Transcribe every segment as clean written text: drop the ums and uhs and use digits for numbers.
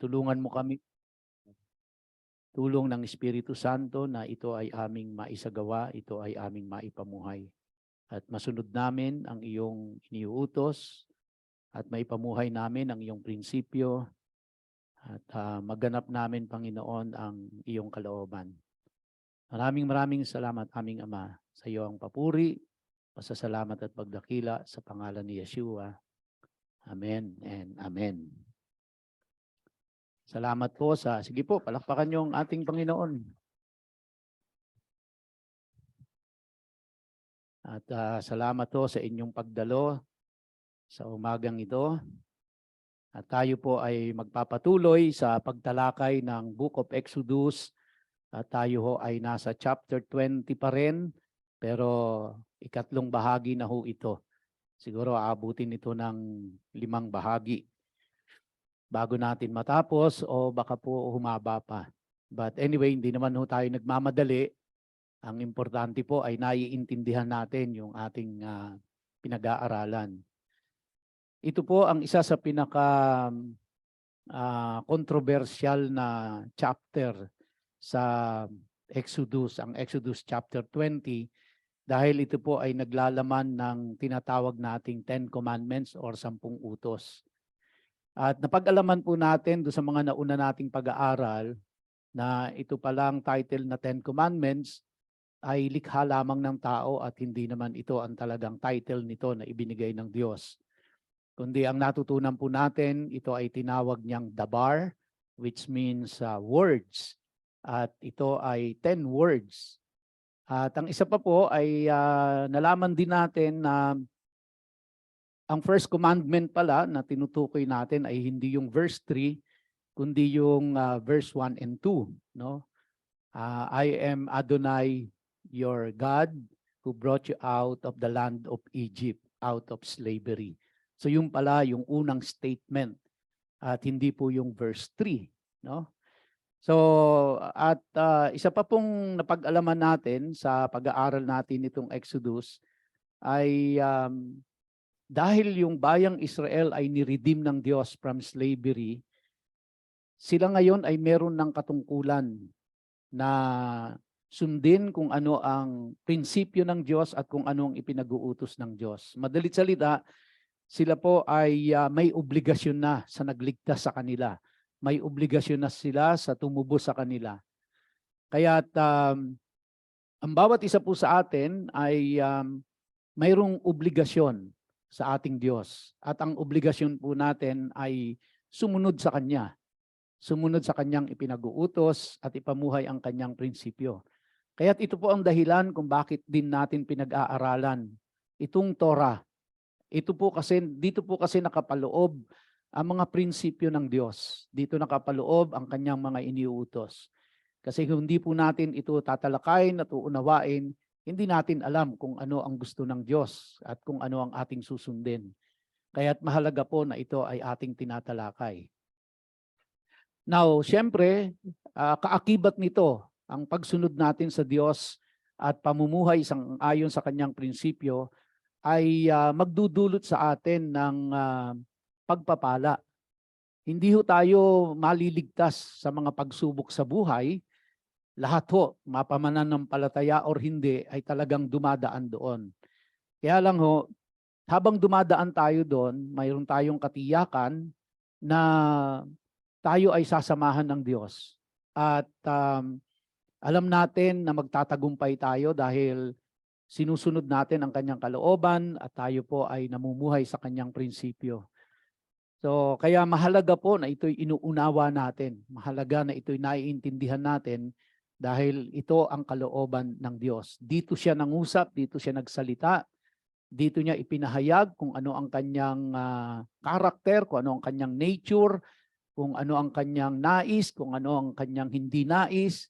tulungan mo kami, tulong ng Espiritu Santo na ito ay aming maisagawa, ito ay aming maipamuhay. At masunod namin ang iyong iniuutos at maipamuhay namin ang iyong prinsipyo at maganap namin, Panginoon, ang iyong kalooban. Maraming salamat, aming Ama, sa iyo ang papuri, pasasalamat at pagdakila sa pangalan ni Yeshua. Amen and amen. Salamat po sige po, palakpakan niyo ang ating Panginoon. At salamat po sa inyong pagdalo sa umagang ito. At tayo po ay magpapatuloy sa pagtalakay ng Book of Exodus. At tayo ho ay nasa chapter 20 pa rin, pero ikatlong bahagi na ho ito. Siguro aabutin ito ng 5 bahagi bago natin matapos o baka po humaba pa. But anyway, hindi naman ho tayo nagmamadali. Ang importante po ay naiintindihan natin yung ating pinag-aaralan. Ito po ang isa sa pinaka controversial na chapter sa Exodus, ang Exodus chapter 20, dahil ito po ay naglalaman ng tinatawag nating 10 Commandments or 10 utos. At napag-alaman po natin doon sa mga nauna nating pag-aaral na ito palang title na 10 Commandments ay likha lamang ng tao at hindi naman ito ang talagang title nito na ibinigay ng Diyos. Kundi ang natutunan po natin, ito ay tinawag niyang dabar, which means words. At ito ay 10 words. At ang isa pa po ay nalaman din natin na ang first commandment pala na tinutukoy natin ay hindi yung verse 3, kundi yung verse 1 and 2. No? I am Adonai, your God, who brought you out of the land of Egypt, out of slavery. So yung pala yung unang statement at hindi po yung verse 3. No? So at isa pa pong napag-alaman natin sa pag-aaral natin itong Exodus ay dahil yung bayang Israel ay niredeem ng Diyos from slavery, sila ngayon ay meron ng katungkulan na sundin kung ano ang prinsipyo ng Diyos at kung ano ang ipinag-uutos ng Diyos. Madalit salita, sila po ay may obligasyon na sa nagligtas sa kanila. May obligasyon na sila sa tumubos sa kanila. Kaya't ang bawat isa po sa atin ay mayroong obligasyon sa ating Diyos. At ang obligasyon po natin ay sumunod sa Kanya. Sumunod sa Kanyang ipinag-uutos at ipamuhay ang Kanyang prinsipyo. Kaya't ito po ang dahilan kung bakit din natin pinag-aaralan itong Torah. Dito po kasi nakapaloob ang mga prinsipyo ng Diyos. Dito nakapaloob ang Kanyang mga iniuutos. Kasi kung hindi po natin ito tatalakayin at uunawain, hindi natin alam kung ano ang gusto ng Diyos at kung ano ang ating susundin. Kaya't mahalaga po na ito ay ating tinatalakay. Now, siyempre, kaakibat nito ang pagsunod natin sa Diyos at pamumuhay ayon sa Kanyang prinsipyo ay magdudulot sa atin ng pagpapala. Hindi ho tayo maliligtas sa mga pagsubok sa buhay. Lahat ho, mapamananampalataya or hindi, ay talagang dumadaan doon. Kaya lang ho, habang dumadaan tayo doon, mayroon tayong katiyakan na tayo ay sasamahan ng Diyos. At alam natin na magtatagumpay tayo dahil sinusunod natin ang Kanyang kalooban at tayo po ay namumuhay sa Kanyang prinsipyo. So, kaya mahalaga po na ito'y inuunawa natin. Mahalaga na ito'y naiintindihan natin dahil ito ang kalooban ng Diyos. Dito siya nangusap, dito siya nagsalita, dito niya ipinahayag kung ano ang Kanyang karakter, kung ano ang Kanyang nature, kung ano ang Kanyang nais, kung ano ang Kanyang hindi nais,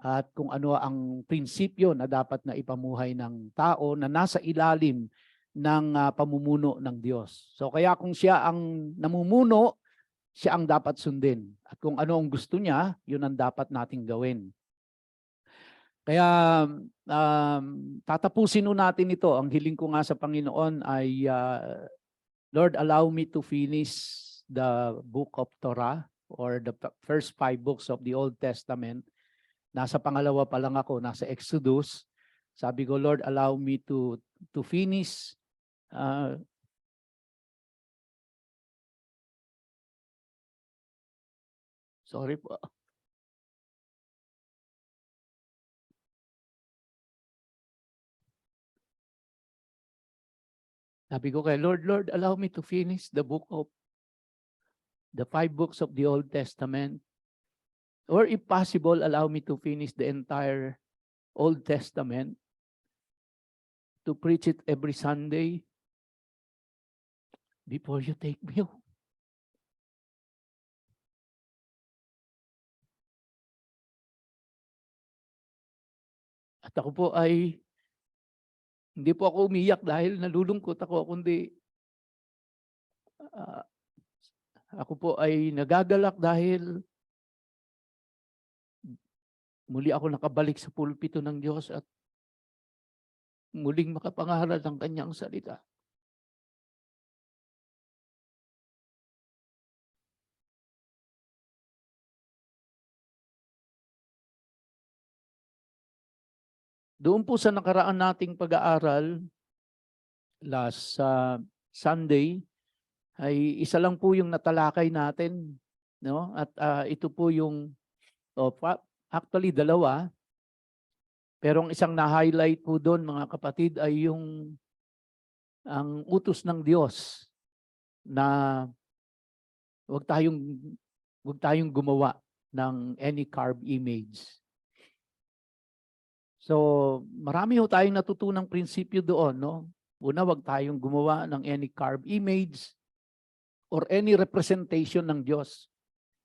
at kung ano ang prinsipyo na dapat na ipamuhay ng tao na nasa ilalim ng pamumuno ng Diyos. So kaya kung siya ang namumuno, siya ang dapat sundin. At kung ano ang gusto niya, yun ang dapat nating gawin. Kaya tatapusin natin ito. Ang hiling ko nga sa Panginoon ay, Lord, allow me to finish the book of Torah or the first 5 books of the Old Testament. Nasa pangalawa pa lang ako, nasa Exodus. Sabi ko, Lord, allow me to finish sorry po. Sabi ko kay Lord, allow me to finish the 5 books of the Old Testament. Or if possible, allow me to finish the entire Old Testament, to preach it every Sunday before you take me home. At ako po ay, hindi po ako umiyak dahil nalulungkot ako, kundi ako po ay nagagalak dahil muli ako nakabalik sa pulpito ng Diyos at muling makapangaral ng kanyang salita. Doon po sa nakaraan nating pag-aaral, last Sunday, ay isa lang po yung natalakay natin, no? At ito po yung actually dalawa, pero ang isang na-highlight po doon, mga kapatid, ay yung ang utos ng Diyos na huwag tayong gumawa ng any carved image. So, marami ho tayong natutunang prinsipyo doon, no? Una, huwag tayong gumawa ng any carved image or any representation ng Diyos.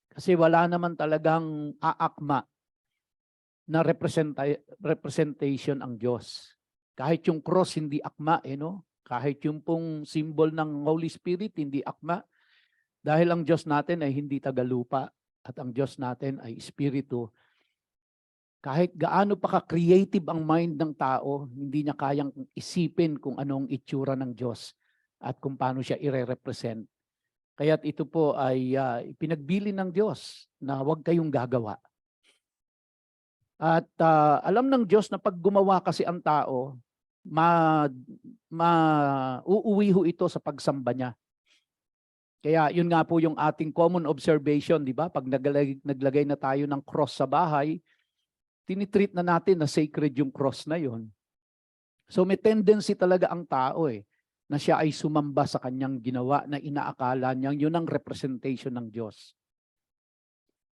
Kasi wala naman talagang aakma na representation ang Diyos. Kahit yung cross hindi akma, no? Kahit yung pong symbol ng Holy Spirit hindi akma. Dahil ang Diyos natin ay hindi tagalupa at ang Diyos natin ay Espiritu. Kahit gaano pa ka-creative ang mind ng tao, hindi niya kayang isipin kung anong itsura ng Diyos at kung paano siya ire-represent. Kaya't ito po ay ipinagbili ng Diyos na huwag kayong gagawa. At alam ng Diyos na pag gumawa kasi ang tao, uuwi ho ito sa pagsamba niya. Kaya yun nga po yung ating common observation, di ba? Pag naglagay na tayo ng cross sa bahay, tinitreat na natin na sacred yung cross na yun. So may tendency talaga ang tao na siya ay sumamba sa kanyang ginawa na inaakala niyang yun ang representation ng Diyos.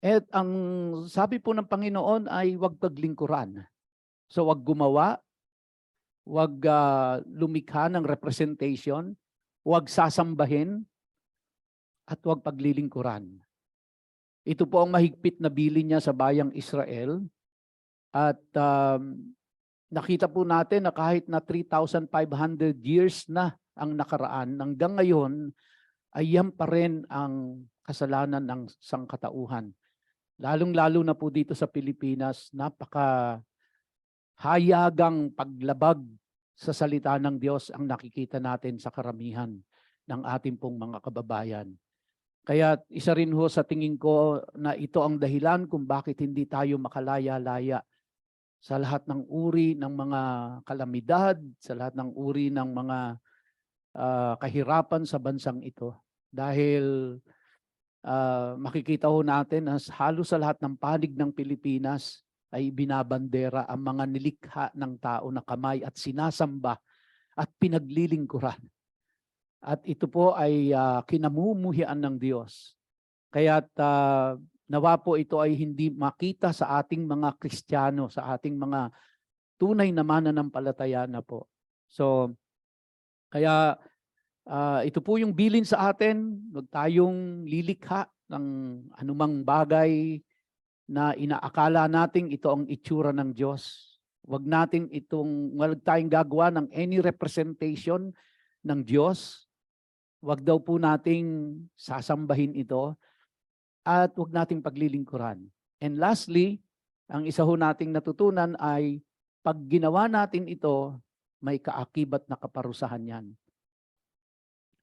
At ang sabi po ng Panginoon ay huwag paglingkuran. So huwag gumawa, huwag lumikha ng representation, huwag sasambahin, at huwag paglilingkuran. Ito po ang mahigpit na bilin niya sa bayang Israel. At nakita po natin na kahit na 3,500 years na ang nakaraan, hanggang ngayon ay yan pa rin ang kasalanan ng sangkatauhan. Lalong-lalo na po dito sa Pilipinas, napaka-hayagang paglabag sa salita ng Diyos ang nakikita natin sa karamihan ng ating pong mga kababayan. Kaya isa rin ho sa tingin ko na ito ang dahilan kung bakit hindi tayo makalaya-laya sa lahat ng uri ng mga kalamidad, sa lahat ng uri ng mga kahirapan sa bansang ito. Dahil makikita ho natin na halos sa lahat ng panig ng Pilipinas ay binabandera ang mga nilikha ng tao na kamay at sinasamba at pinaglilingkuran. At ito po ay kinamumuhian ng Diyos. Kaya't nawa po ito ay hindi makita sa ating mga Kristiyano, sa ating mga tunay na mananampalataya na po. So, kaya ito po yung bilin sa atin, huwag tayong lilikha ng anumang bagay na inaakala nating ito ang itsura ng Diyos. Huwag tayong gagawa ng any representation ng Diyos. Huwag daw po nating sasambahin ito. At huwag nating paglilingkuran. And lastly, ang isa ho nating natutunan ay pag ginawa natin ito, may kaakibat na kaparusahan yan.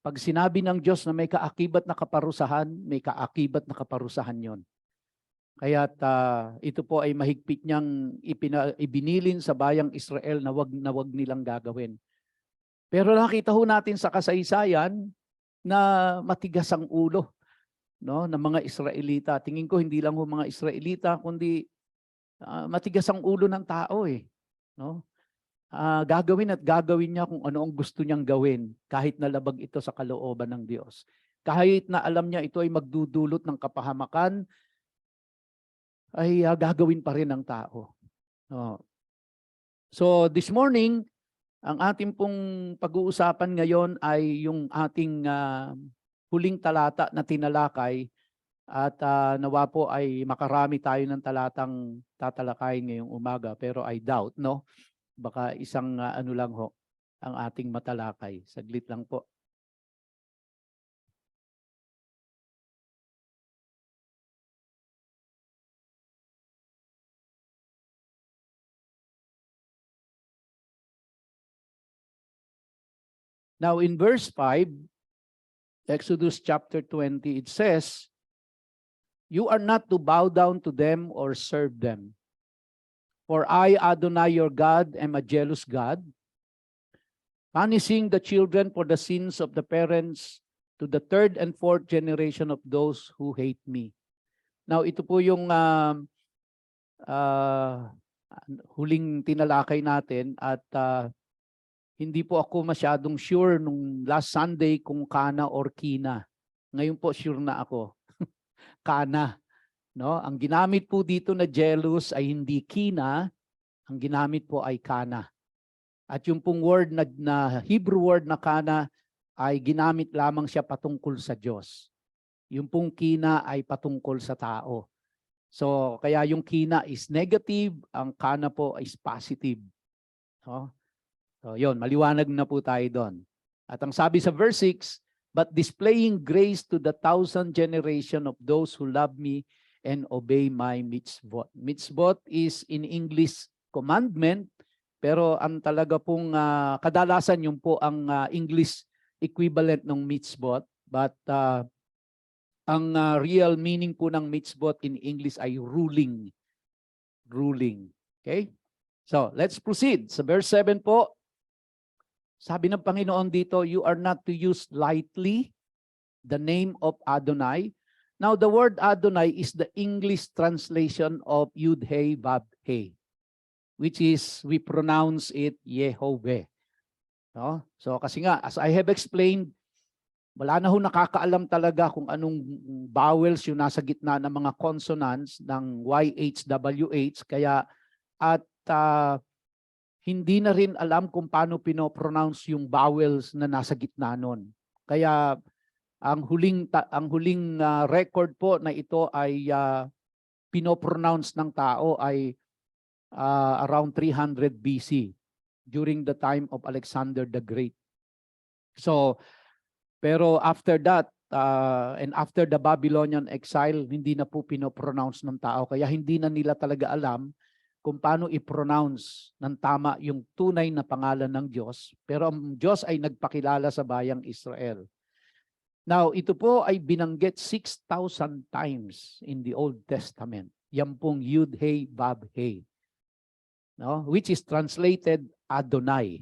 Pag sinabi ng Diyos na may kaakibat na kaparusahan, may kaakibat na kaparusahan yon. Kaya't ito po ay mahigpit niyang ibinilin sa bayang Israel na wag nilang gagawin. Pero nakita ho natin sa kasaysayan na matigas ang ulo, no, ng mga Israelita. Tingin ko hindi lang ho mga Israelita, kundi matigas ang ulo ng tao eh, no? Gagawin at gagawin niya kung ano ang gusto niyang gawin kahit nalabag ito sa kalooban ng Diyos. Kahit na alam niya ito ay magdudulot ng kapahamakan, ay gagawin pa rin ng tao. No. So this morning, ang ating pong pag-uusapan ngayon ay yung ating huling talata na tinalakay at nawa po ay makarami tayo ng talatang tatalakayin ngayong umaga, pero I doubt, no? Baka isang ano lang ho ang ating matalakay. Saglit lang po. Now in verse 5, Exodus chapter 20, it says, "You are not to bow down to them or serve them. For I, Adonai your God, am a jealous God, punishing the children for the sins of the parents to the third and fourth generation of those who hate me." Now ito po yung huling tinalakay natin at hindi po ako masyadong sure nung last Sunday kung kana or kina. Ngayon po sure na ako. Kana. No? Ang ginamit po dito na jealous ay hindi kina, ang ginamit po ay kana. At yung pong word na Hebrew word na kana ay ginamit lamang siya patungkol sa Diyos. Yung pong kina ay patungkol sa tao. So kaya yung kina is negative, ang kana po is positive. No? So yun, maliwanag na po tayo doon. At ang sabi sa verse 6, "But displaying grace to the 1,000 generation of those who love me and obey my mitzvot." Mitzvot is in English commandment, pero ang talaga pong kadalasan yung po ang English equivalent ng mitzvot. But ang real meaning po ng mitzvot in English ay ruling. Ruling. Okay? So let's proceed. Sa verse 7 po, sabi ng Panginoon dito, "You are not to use lightly the name of Adonai." Now, the word Adonai is the English translation of Yud-He, Vav-He, which is, we pronounce it Yehovah. No? So, kasi nga, as I have explained, wala na ho nakakaalam talaga kung anong vowels yung nasa gitna ng mga consonants ng YH, WH, kaya at hindi na rin alam kung paano pinopronounce yung vowels na nasa gitna nun. Kaya ang huling record po na ito ay pinopronounce ng tao ay around 300 BC during the time of Alexander the Great. So, pero after that, and after the Babylonian exile, hindi na po pinopronounce ng tao. Kaya hindi na nila talaga alam kung paano i-pronounce ng tama yung tunay na pangalan ng Diyos. Pero ang Diyos ay nagpakilala sa bayang Israel. Now, ito po ay binanggit 6,000 times in the Old Testament. Yan pong Yud-He, Vav-He. No? Which is translated Adonai.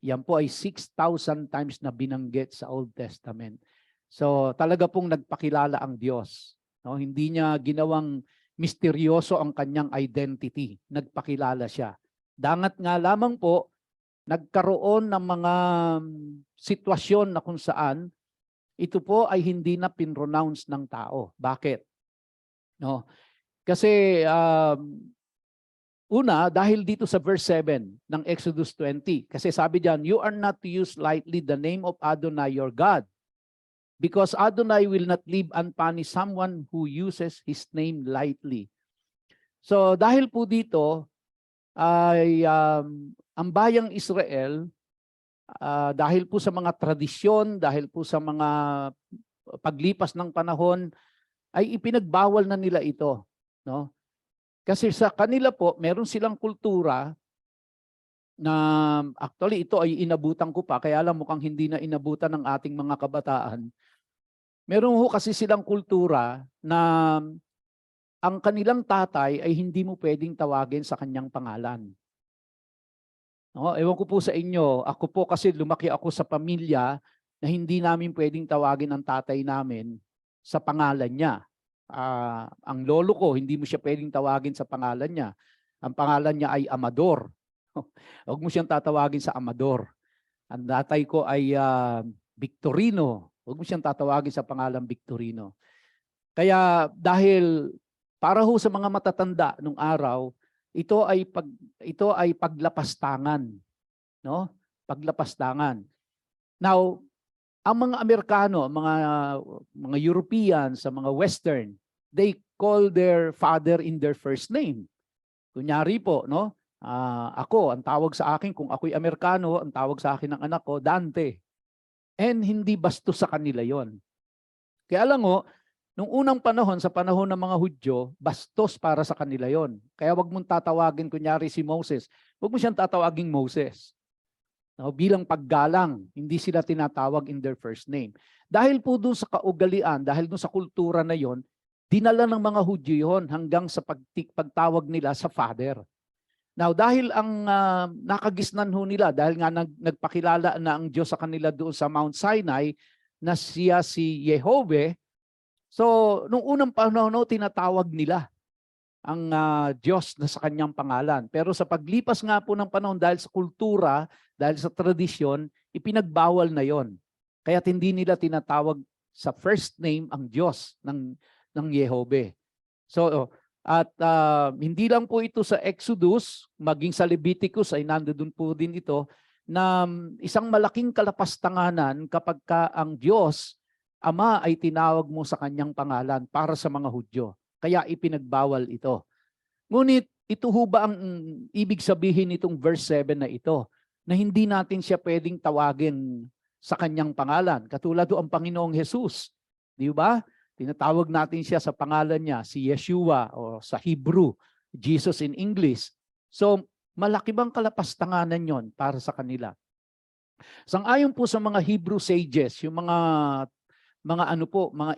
Yan po ay 6,000 times na binanggit sa Old Testament. So, talaga pong nagpakilala ang Diyos. No? Hindi niya ginawang misteryoso ang kanyang identity. Nagpakilala siya. Dangat nga lamang po, nagkaroon ng mga sitwasyon na kung saan ito po ay hindi na pinronounce ng tao. Bakit? No? Kasi una, dahil dito sa verse 7 ng Exodus 20. Kasi sabi diyan, "You are not to use lightly the name of Adonai your God, because Adonai will not leave unpunished someone who uses his name lightly." So dahil po dito ay ang bayang Israel, dahil po sa mga tradisyon, dahil po sa mga paglipas ng panahon, ay ipinagbawal na nila ito. No? Kasi sa kanila po, meron silang kultura na actually ito ay inabutan ko pa, kaya lang mukhang hindi na inabutan ng ating mga kabataan. Meron ho kasi silang kultura na ang kanilang tatay ay hindi mo pwedeng tawagin sa kanyang pangalan. No, ewan ko po sa inyo, ako po kasi lumaki ako sa pamilya na hindi namin pwedeng tawagin ang tatay namin sa pangalan niya. Ang lolo ko, hindi mo siya pwedeng tawagin sa pangalan niya. Ang pangalan niya ay Amador. Huwag mo siyang tatawagin sa Amador. Ang tatay ko ay Victorino. Huwag mo siyang tatawagin sa pangalan Victorino. Kaya dahil para ho sa mga matatanda nung araw, ito ay paglapastangan, no? Paglapastangan. Now, ang mga Amerikano, mga European, sa mga Western, they call their father in their first name. Kunyari po, no? Ako, ang tawag sa akin, kung ako'y Amerikano, ang tawag sa akin ng anak ko, Dante. And hindi bastos sa kanila yon. Kaya lang ho, nung unang panahon, sa panahon ng mga Hudyo, bastos para sa kanila yon. Kaya wag mong tatawagin, kunyari si Moses, wag mo siyang tatawagin Moses. No, bilang paggalang, hindi sila tinatawag in their first name. Dahil po doon sa kaugalian, dahil doon sa kultura na yon, dinala ng mga Hudyo yon hanggang sa pagtawag nila sa father. Now, dahil ang nakagisnan ho nila, dahil nga nagpakilala na ang Diyos sa kanila doon sa Mount Sinai, na siya si Jehovah, so nung unang panahon, tinatawag nila ang Diyos na sa kanyang pangalan. Pero sa paglipas nga po ng panahon, dahil sa kultura, dahil sa tradisyon, ipinagbawal na yon. Kaya hindi nila tinatawag sa first name ang Diyos ng Jehovah. So, at hindi lang po ito sa Exodus, maging sa Leviticus ay nandoon po din ito, na isang malaking kalapastanganan kapag ang Diyos, Ama, ay tinawag mo sa kanyang pangalan para sa mga Hudyo. Kaya ipinagbawal ito. Ngunit ito ho ba ang ibig sabihin nitong verse 7 na ito? Na hindi natin siya pwedeng tawagin sa kanyang pangalan. Katulad do ang Panginoong Jesus. Di ba? Tinatawag natin siya sa pangalan niya, si Yeshua, o sa Hebrew, Jesus in English. So, malaki bang kalapastanganan yon para sa kanila? Sang-ayon po sa mga Hebrew sages, yung mga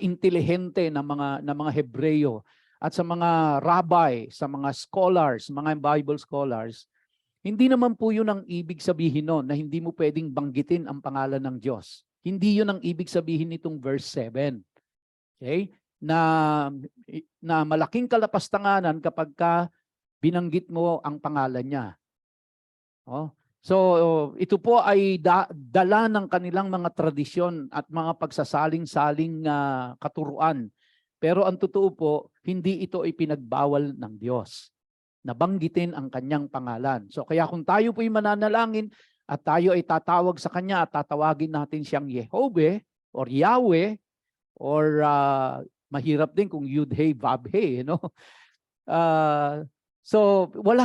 intelihente na mga Hebreyo, at sa mga rabbi, sa mga scholars, mga Bible scholars, hindi naman po yun ang ibig sabihin nun, na hindi mo pwedeng banggitin ang pangalan ng Diyos. Hindi yun ang ibig sabihin nitong verse 7. Okay? Na malaking kalapastanganan kapag binanggit mo ang pangalan niya. Oh. So, ito po ay dala ng kanilang mga tradisyon at mga pagsasaling-saling katuruan. Pero ang totoo po, hindi ito ay pinagbawal ng Diyos. Nabanggitin ang kanyang pangalan. So, kaya kung tayo po'y mananalangin at tayo ay tatawag sa kanya at tatawagin natin siyang Jehovah or Yahweh or mahirap din kung Yud-He, Vav-He, no? So, wala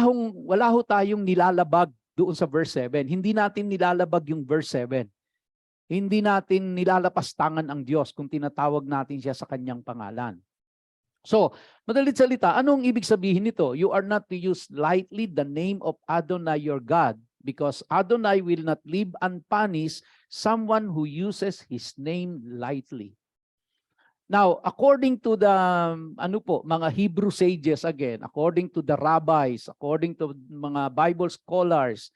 ho tayong nilalabag doon sa verse 7. Hindi natin nilalabag yung verse 7. Hindi natin nilalapastangan ang Diyos kung tinatawag natin siya sa kanyang pangalan. So, madalit salita, anong ibig sabihin nito? You are not to use lightly the name of Adonai your God, because Adonai will not leave unpunished someone who uses his name lightly. Now, according to the mga Hebrew sages, again, according to the rabbis, according to mga Bible scholars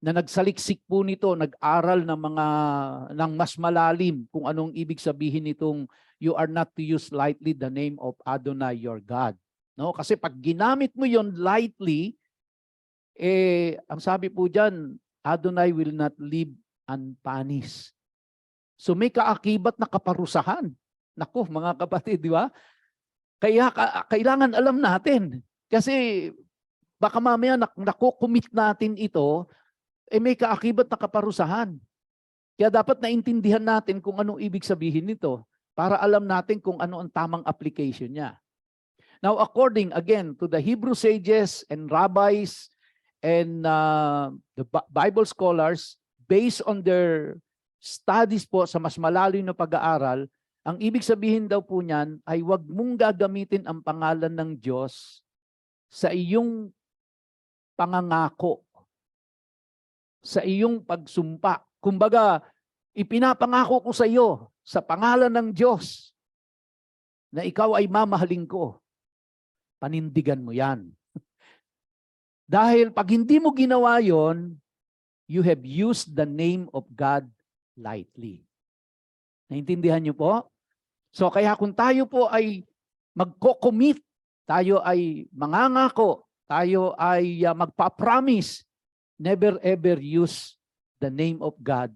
na nagsaliksik po nito, nag-aral ng mas malalim kung anong ibig sabihin nitong you are not to use lightly the name of Adonai your God. No? Kasi pag ginamit mo yon lightly, ang sabi po diyan, Adonai will not leave unpunished. So may kaakibat na kaparusahan. Naku, mga kapatid, di ba? Kaya kailangan alam natin. Kasi baka mamaya nakukumit natin ito, may kaakibat na kaparusahan. Kaya dapat naintindihan natin kung anong ibig sabihin nito para alam natin kung ano ang tamang application niya. Now, according, again, to the Hebrew sages and rabbis and the Bible scholars, based on their studies po sa mas malalim na pag-aaral, ang ibig sabihin daw po niyan ay huwag mong gagamitin ang pangalan ng Diyos sa iyong pangangako sa iyong pagsumpa. Kumbaga, ipinapangako ko sa iyo sa pangalan ng Diyos na ikaw ay mamahalin ko. Panindigan mo yan. Dahil pag hindi mo ginawa yon, you have used the name of God lightly. Naintindihan niyo po? So kaya kung tayo po ay magko-commit, tayo ay mangangako, tayo ay magpa-promise, never ever use the name of God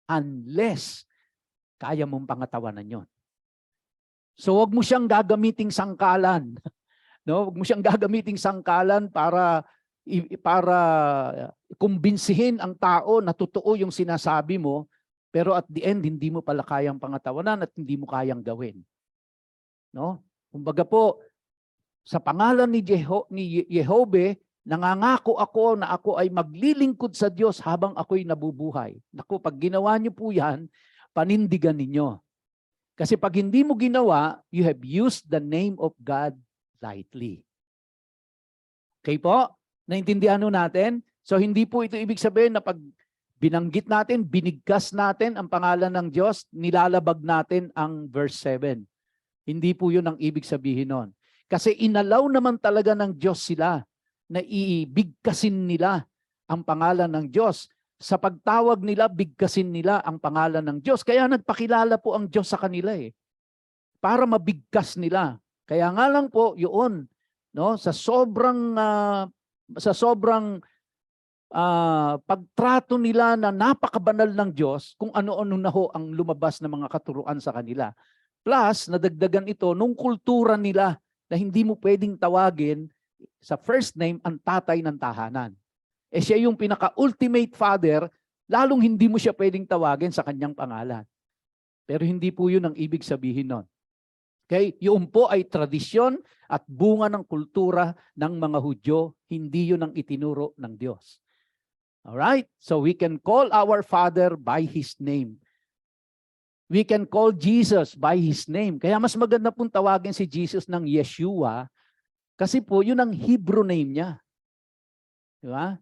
unless kaya mong pangatawanan yon. So wag mo siyang gagamiting sangkalan. No, wag mo siyang gagamiting sangkalan para kumbinsihin ang tao na totoo yung sinasabi mo, pero at the end hindi mo pala kayang pangatawanan at hindi mo kayang gawin. No? Kumbaga po, sa pangalan ni Jehovah, nangangako ako na ako ay maglilingkod sa Diyos habang ako'y nabubuhay. Naku, pag ginawa niyo po yan, panindigan ninyo. Kasi pag hindi mo ginawa, you have used the name of God lightly. Okay po? Naintindihan natin? So hindi po ito ibig sabihin na pag binanggit natin, binigkas natin ang pangalan ng Diyos, nilalabag natin ang verse 7. Hindi po yun ang ibig sabihin nun. Kasi inalaw naman talaga ng Diyos sila na ibigkasin nila ang pangalan ng Diyos. Sa pagtawag nila, bigkasin nila ang pangalan ng Diyos. Kaya nagpakilala po ang Diyos sa kanila para mabigkas nila. Kaya nga lang po yun, no, sa sobrang pagtrato nila na napakabanal ng Diyos, kung ano-ano na ho ang lumabas na mga katuruan sa kanila. Plus, nadagdagan ito nung kultura nila na hindi mo pwedeng tawagin sa first name ang tatay ng tahanan. Siya yung pinaka-ultimate father, lalong hindi mo siya pwedeng tawagin sa kanyang pangalan. Pero hindi po yun ang ibig sabihin nun. Okay? Yun po ay tradisyon at bunga ng kultura ng mga Hudyo, hindi yun ang itinuro ng Diyos. Alright? So we can call our Father by His name. We can call Jesus by His name. Kaya mas maganda pong tawagin si Jesus ng Yeshua kasi po yun ang Hebrew name niya. Di ba?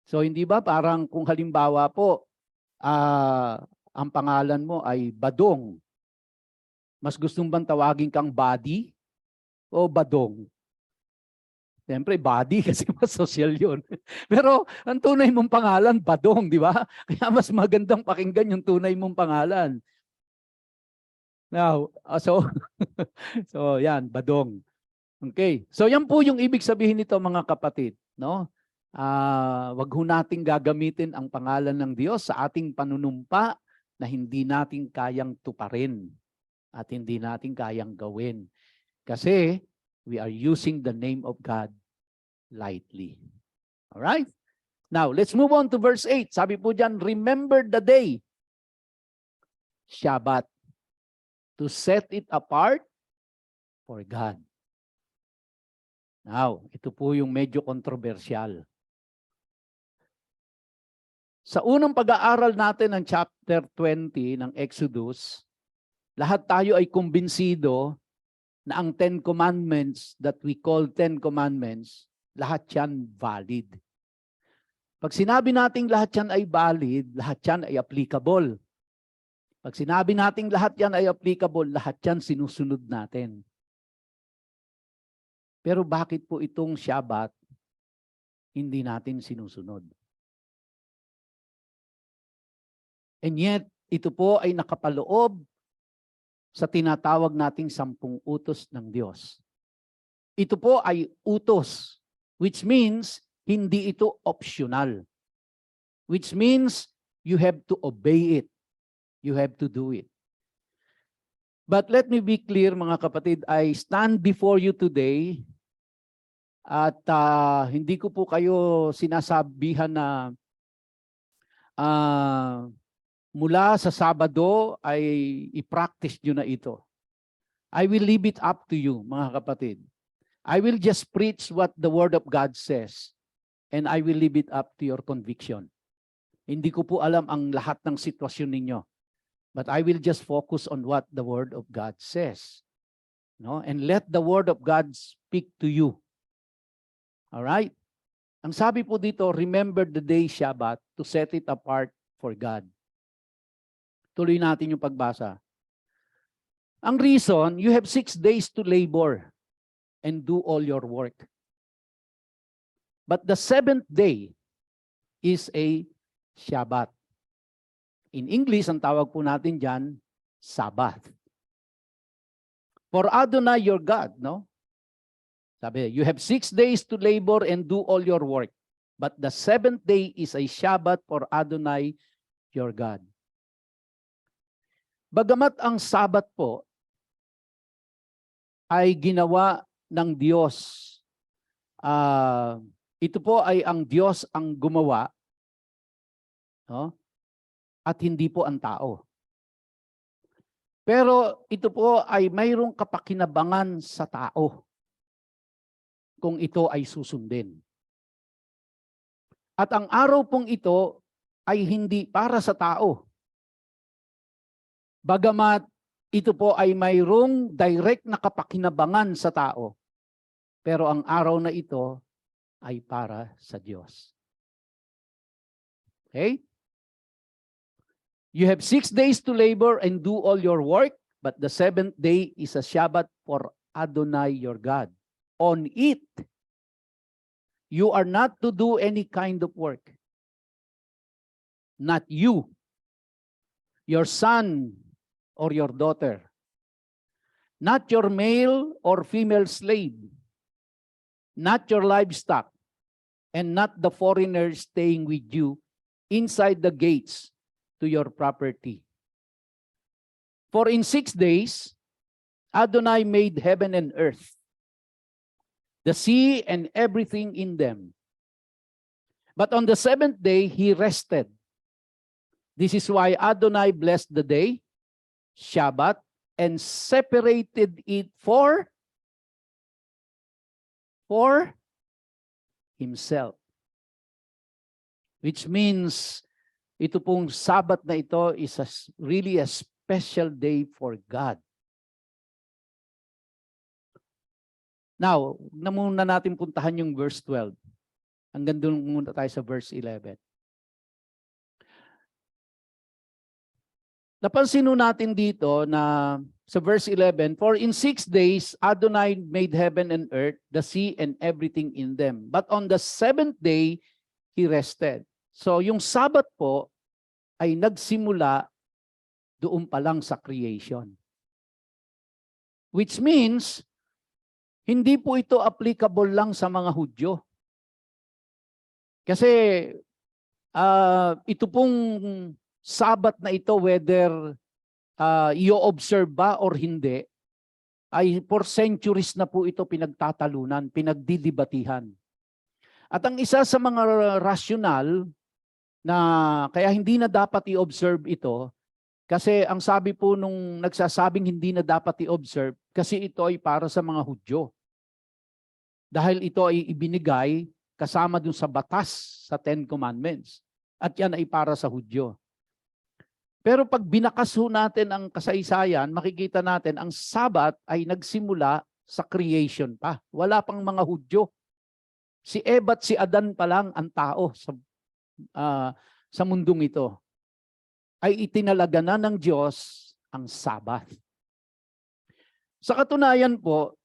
So hindi ba parang kung halimbawa po ang pangalan mo ay Badong. Mas gustong bang tawagin kang Buddy o Badong? Siyempre, Buddy kasi mas social yun. Pero ang tunay mong pangalan, Badong, di ba? Kaya mas magandang pakinggan yung tunay mong pangalan. Now, so yan, Badong. Okay. So yan po yung ibig sabihin nito mga kapatid, no? Wag ho nating gagamitin ang pangalan ng Diyos sa ating panunumpa na hindi natin kayang tuparin at hindi natin kayang gawin. Kasi we are using the name of God lightly. All right? Now, let's move on to verse 8. Sabi po diyan, remember the day, Shabbat, to set it apart for God. Now, ito po yung medyo kontrobersyal. Sa unang pag-aaral natin ng chapter 20 ng Exodus, lahat tayo ay kumbinsido na ang 10 Commandments that we call 10 Commandments, lahat yan valid. Pag sinabi nating lahat yan ay valid, lahat yan ay applicable. Pag sinabi nating lahat yan ay applicable, lahat yan sinusunod natin. Pero bakit po itong Shabbat hindi natin sinusunod? And yet, ito po ay nakapaloob sa tinatawag nating 10 utos ng Diyos. Ito po ay utos, which means hindi ito optional. Which means you have to obey it. You have to do it. But let me be clear mga kapatid, I stand before you today at hindi ko po kayo sinasabihan na mula sa Sabado ay i-practice nyo na ito. I will leave it up to you, mga kapatid. I will just preach what the Word of God says and I will leave it up to your conviction. Hindi ko po alam ang lahat ng sitwasyon ninyo. But I will just focus on what the Word of God says. No? And let the Word of God speak to you. All right? Ang sabi po dito, remember the day Shabbat to set it apart for God. Tuloy natin yung pagbasa. Ang reason, you have 6 days to labor and do all your work. But the 7th day is a Shabbat. In English, ang tawag po natin dyan, Sabbath. For Adonai your God, no? Sabi, you have 6 days to labor and do all your work. But the 7th day is a Shabbat for Adonai your God. Bagamat ang Sabat po ay ginawa ng Diyos, ito po ay ang Diyos ang gumawa, no? At hindi po ang tao. Pero ito po ay mayroong kapakinabangan sa tao kung ito ay susundin. At ang araw pong ito ay hindi para sa tao. Bagamat ito po ay mayroong direct na kapakinabangan sa tao, pero ang araw na ito ay para sa Diyos. Okay? You have 6 days to labor and do all your work, but the 7th day is a Shabbat for Adonai your God. On it, you are not to do any kind of work. Not you, your son or your daughter, not your male or female slave, not your livestock, and not the foreigner staying with you inside the gates to your property. For in 6 days, Adonai made heaven and earth, the sea and everything in them. But on the 7th day, he rested. This is why Adonai blessed the day, Shabbat, and separated it for himself. Which means, ito pong Sabbath na ito is really a special day for God. Now, na muna natin puntahan yung verse 12. Hanggang doon muna tayo sa verse 11. Napansin natin dito na sa verse 11, for in 6 days Adonai made heaven and earth, the sea and everything in them. But on the 7th day, he rested. So yung Sabbath po ay nagsimula doon pa lang sa creation. Which means, hindi po ito applicable lang sa mga Hudyo. Kasi ito pong Sabbath na ito, whether i-observe ba or hindi, ay for centuries na po ito pinagtatalunan, pinagdidibatihan. At ang isa sa mga rasyonal na kaya hindi na dapat i-observe ito, kasi ang sabi po nung nagsasabing hindi na dapat i-observe, kasi ito ay para sa mga Hudyo. Dahil ito ay ibinigay kasama dun sa batas sa 10 Commandments. At yan ay para sa Hudyo. Pero pag binakas natin ang kasaysayan, makikita natin ang Sabat ay nagsimula sa creation pa. Wala pang mga Hudyo. Si Eva at si Adan pa lang ang tao sa mundong ito. Ay itinalaga na ng Diyos ang Sabat. Sa katunayan po,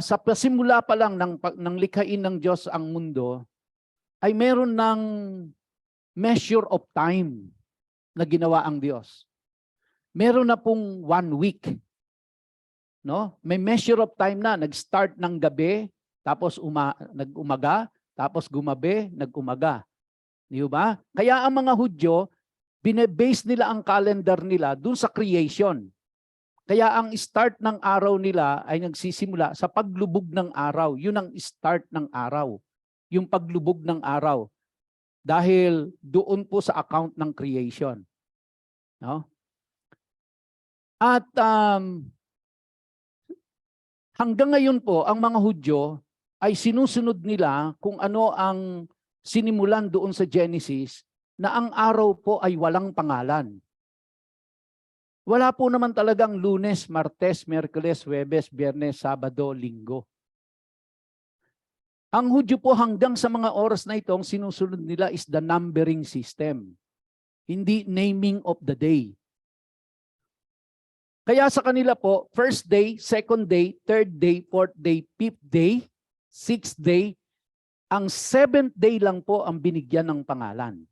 sa pasimula pa lang ng likhain ng Diyos ang mundo, ay meron ng measure of time na ginawa ang Diyos. Meron na pong 1 week. No? May measure of time na. Nag-start ng gabi, tapos nag-umaga, tapos gumabi, nag-umaga. Di ba? Kaya ang mga Hudyo, bine-base nila ang calendar nila dun sa creation. Kaya ang start ng araw nila ay nagsisimula sa paglubog ng araw. Yun ang start ng araw. Yung paglubog ng araw. Dahil doon po sa account ng creation. No? At hanggang ngayon po, ang mga Hudyo ay sinusunod nila kung ano ang sinimulan doon sa Genesis na ang araw po ay walang pangalan. Wala po naman talagang Lunes, Martes, Miyerkules, Huwebes, Biyernes, Sabado, Linggo. Ang Hudyo po hanggang sa mga oras na ito, ang sinusunod nila is the numbering system. Hindi naming of the day. Kaya sa kanila po, first day, second day, third day, fourth day, fifth day, sixth day, ang seventh day lang po ang binigyan ng pangalan.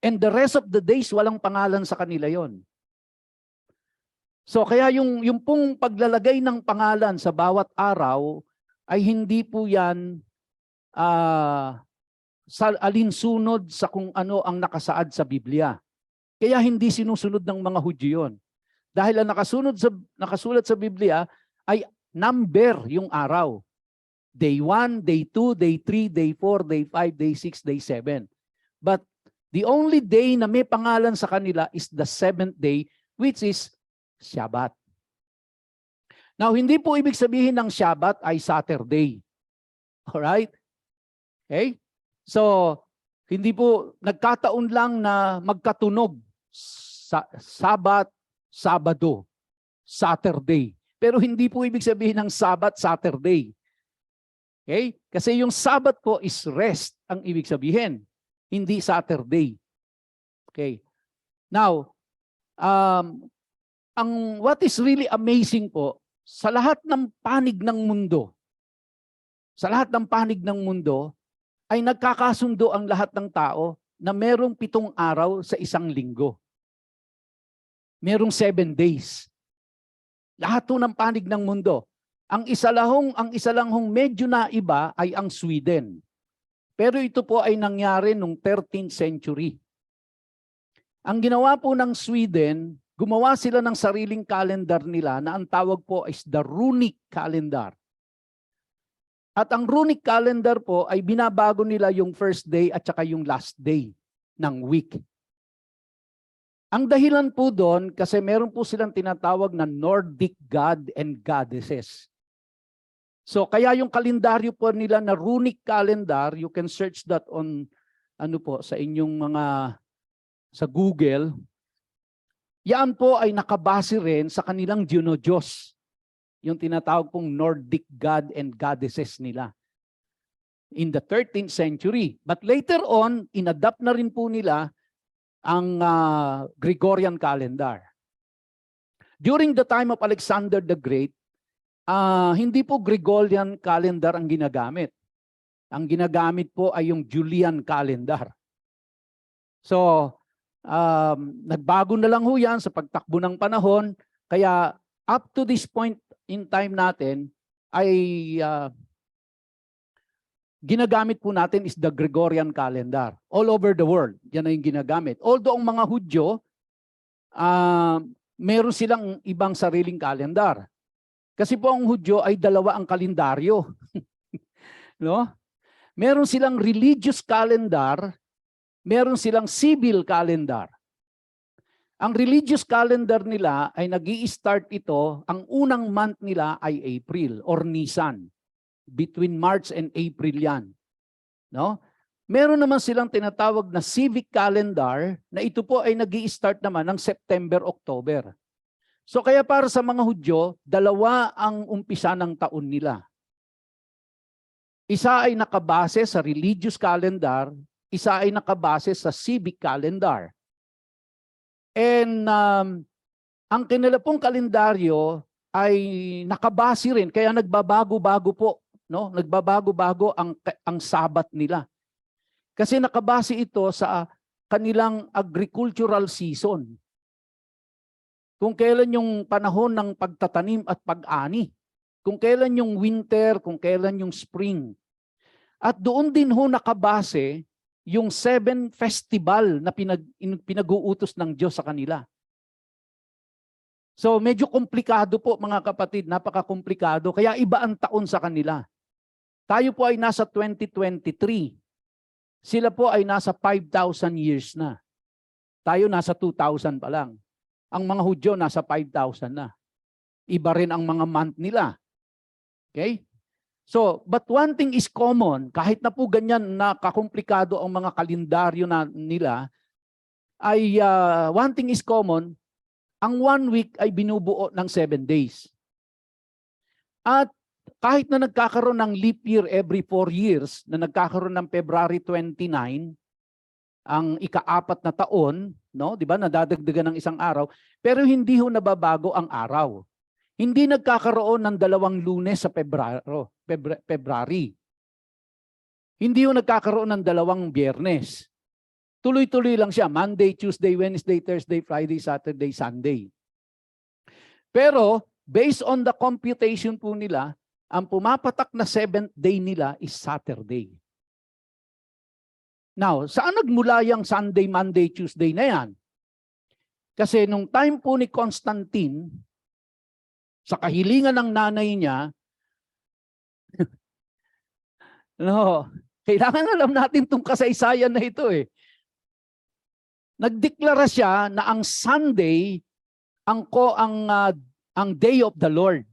And the rest of the days, walang pangalan sa kanila yon. So kaya yung pong paglalagay ng pangalan sa bawat araw ay hindi po yan sa alinsunod sa kung ano ang nakasaad sa Biblia. Kaya hindi sinusunod ng mga Hudyo yun. Dahil ang nakasulat sa Biblia ay number yung araw. Day 1, day 2, day 3, day 4, day 5, day 6, day 7. But the only day na may pangalan sa kanila is the seventh day, which is Shabbat. Now, hindi po ibig sabihin ng Shabbat ay Saturday. Alright? Okay? So, hindi po nagkataon lang na magkatunog Sabat, Sabado, Saturday. Pero hindi po ibig sabihin ng Sabat, Saturday. Okay? Kasi yung Sabat po is rest ang ibig sabihin. Hindi Saturday. Okay. Now, what is really amazing po, sa lahat ng panig ng mundo, ay nagkakasundo ang lahat ng tao na merong 7 araw sa isang linggo. Merong 7 days. Lahat po ng panig ng mundo. Ang isa lang hong medyo na iba ay ang Sweden. Pero ito po ay nangyari noong 13th century. Ang ginawa po ng Sweden, gumawa sila ng sariling calendar nila na ang tawag po is the runic calendar. At ang runic calendar po ay binabago nila yung first day at saka yung last day ng week. Ang dahilan po doon kasi meron po silang tinatawag na Nordic God and Goddesses. So kaya yung kalendaryo po nila na runic calendar, you can search that on sa inyong mga sa Google. Yan po ay nakabase rin sa kanilang Diyos. Yung tinatawag pong Nordic God and Goddesses nila in the 13th century. But later on, inadapt na rin po nila ang Gregorian calendar. During the time of Alexander the Great, hindi po Gregorian calendar ang ginagamit. Ang ginagamit po ay yung Julian calendar. So, nagbago na lang ho yan sa pagtakbo ng panahon. Kaya up to this point in time natin ay ginagamit po natin is the Gregorian calendar. All over the world, yan na yung ginagamit. Although ang mga Hudyo, meron silang ibang sariling calendar. Kasi po ang Hudyo ay 2 ang kalendaryo. No? Meron silang religious calendar, meron silang civil calendar. Ang religious calendar nila ay nag-i-start ito, ang unang month nila ay April or Nisan. Between March and April yan. No? Meron naman silang tinatawag na civic calendar na ito po ay nag-i-start naman ng September, October. So kaya para sa mga Hudyo, 2 ang umpisa ng taon nila. Isa ay nakabase sa religious calendar, isa ay nakabase sa civic calendar. And ang kanila pong kalendaryo ay nakabase rin, kaya nagbabago-bago po. No? Nagbabago-bago ang Sabat nila. Kasi nakabase ito sa kanilang agricultural season. Kung kailan yung panahon ng pagtatanim at pag-ani. Kung kailan yung winter, kung kailan yung spring. At doon din ho nakabase yung 7 festival na pinag-uutos ng Diyos sa kanila. So medyo komplikado po mga kapatid, napaka-komplikado. Kaya iba ang taon sa kanila. Tayo po ay nasa 2023. Sila po ay nasa 5,000 years na. Tayo nasa 2,000 pa lang. Ang mga Hudyo nasa 5,000 na. Iba rin ang mga month nila. Okay? So, but one thing is common, kahit na po ganyan na kakomplikado ang mga kalendaryo nila, ay one thing is common, ang 1 week ay binubuo ng 7 days. At kahit na nagkakaroon ng leap year every 4 years, na nagkakaroon ng February 29, ang ika-4 na taon, no? 'Di ba? Nadadagdagan ng isang araw, pero hindi ho nababago ang araw. Hindi nagkakaroon ng 2 Lunes sa February. Hindi ho nagkakaroon ng 2 Biyernes. Tuloy-tuloy lang siya, Monday, Tuesday, Wednesday, Thursday, Friday, Saturday, Sunday. Pero based on the computation po nila, ang pumapatak na 7th day nila is Saturday. Now, saan nagmula yung Sunday, Monday, Tuesday na yan? Kasi nung time po ni Constantine, sa kahilingan ng nanay niya, no, kailangan alam natin itong kasaysayan na ito eh. Nagdeklara siya na ang Sunday ang day of the Lord.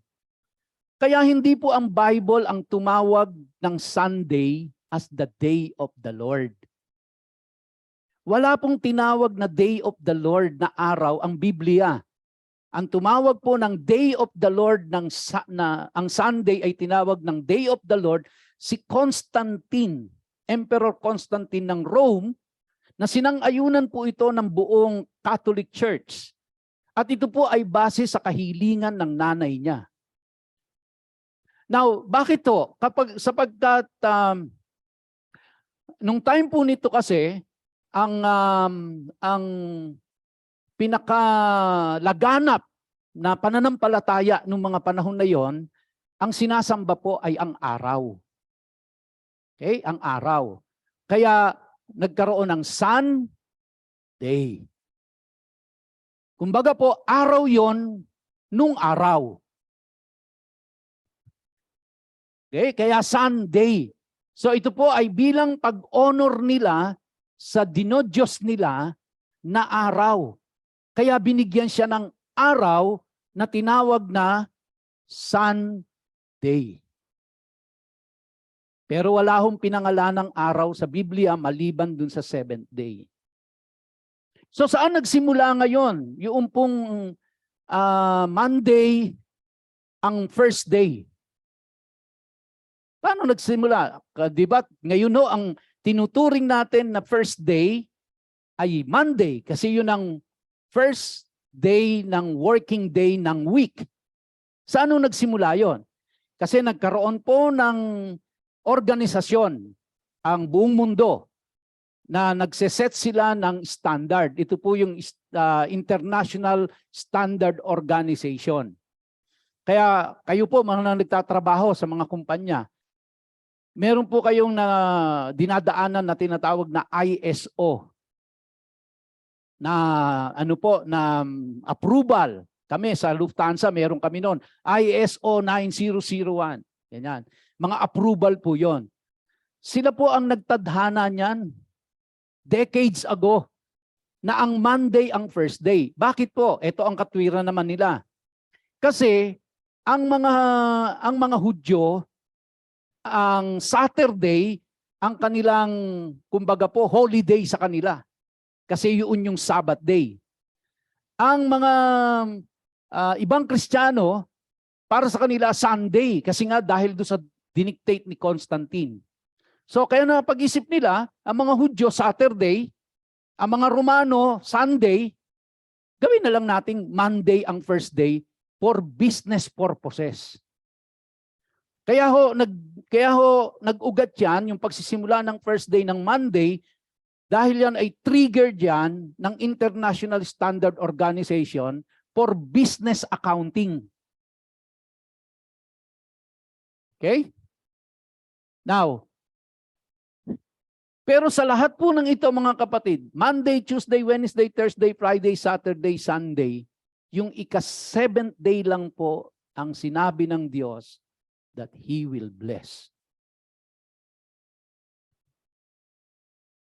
Kaya hindi po ang Bible ang tumawag ng Sunday as the day of the Lord. Wala pong tinawag na day of the Lord na araw ang Biblia. Ang tumawag po ng day of the Lord ang Sunday ay tinawag ng day of the Lord si Constantine, Emperor Constantine ng Rome, na sinang-ayunan po ito ng buong Catholic Church. At ito po ay base sa kahilingan ng nanay niya. Now, bakit to? Sapagkat nung time po nito kasi, ang pinakalaganap na pananampalataya ng mga panahon na yon, ang sinasamba po ay ang araw. Okay? Ang araw. Kaya nagkaroon ng sun day. Kumbaga po, araw yon nung araw. Okay? Kaya Sunday. So ito po ay bilang pag-honor nila sa dinodiyos nila na araw. Kaya binigyan siya ng araw na tinawag na Sunday. Pero wala hong pinangalanang araw sa Biblia maliban dun sa 7th day. So saan nagsimula ngayon? Yung pong Monday, ang first day. Paano nagsimula? Diba? Ngayon no, ang tinuturing natin na first day ay Monday kasi yun ang first day ng working day ng week. Saan nagsimula yon? Kasi nagkaroon po ng organisasyon ang buong mundo na nagseset sila ng standard. Ito po yung International Standard Organization. Kaya kayo po mga nagtatrabaho sa mga kumpanya, meron po kayong dinadaanan na tinatawag na ISO. Na ano po, na approval. Kami sa Lufthansa, meron kami noon. ISO 9001. Ganyan. Mga approval po yon. Sila po ang nagtadhana niyan decades ago na ang Monday ang first day. Bakit po? Ito ang katwiran naman nila. Kasi ang mga Hudyo, ang Saturday, ang kanilang, kumbaga po, holiday sa kanila. Kasi yun yung Sabbath day. Ang mga ibang Kristiyano, para sa kanila, Sunday. Kasi nga dahil doon sa dinictate ni Constantine. So kaya na pag-isip nila, ang mga Hudyo, Saturday, ang mga Romano, Sunday, gawin na lang nating Monday ang first day for business purposes. Kaya ho nag-ugat yan, yung pagsisimula ng first day ng Monday, dahil yan ay trigger yan ng International Standard Organization for business accounting. Okay? Now, pero sa lahat po ng ito mga kapatid, Monday, Tuesday, Wednesday, Thursday, Friday, Saturday, Sunday, yung ika-7th day lang po ang sinabi ng Diyos that He will bless.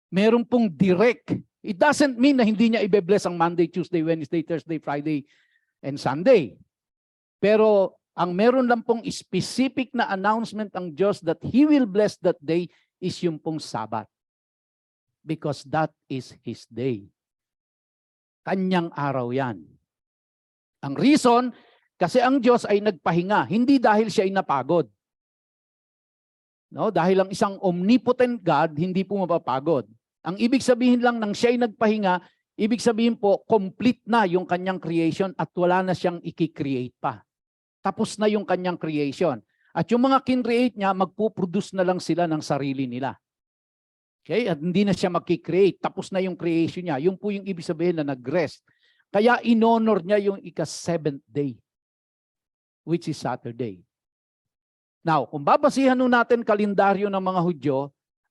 Meron pong direct. It doesn't mean na hindi niya ibe-bless ang Monday, Tuesday, Wednesday, Thursday, Friday, and Sunday. Pero ang meron lang pong specific na announcement ang Diyos that He will bless that day is yung pong Sabbath. Because that is His day. Kanyang araw yan. Ang reason, kasi ang Diyos ay nagpahinga, hindi dahil siya ay napagod. No? Dahil ang isang omnipotent God, hindi po mapapagod. Ang ibig sabihin lang ng siya'y nagpahinga, ibig sabihin po, complete na yung kanyang creation at wala na siyang i-create pa. Tapos na yung kanyang creation. At yung mga kin-create niya, magpuproduce na lang sila ng sarili nila. Okay? At hindi na siya mag-create. Tapos na yung creation niya. Yung po yung ibig sabihin na nag-rest. Kaya in-honor niya yung ika-7th day, which is Saturday. Now, kung babasihan nun natin kalendaryo ng mga Hudyo,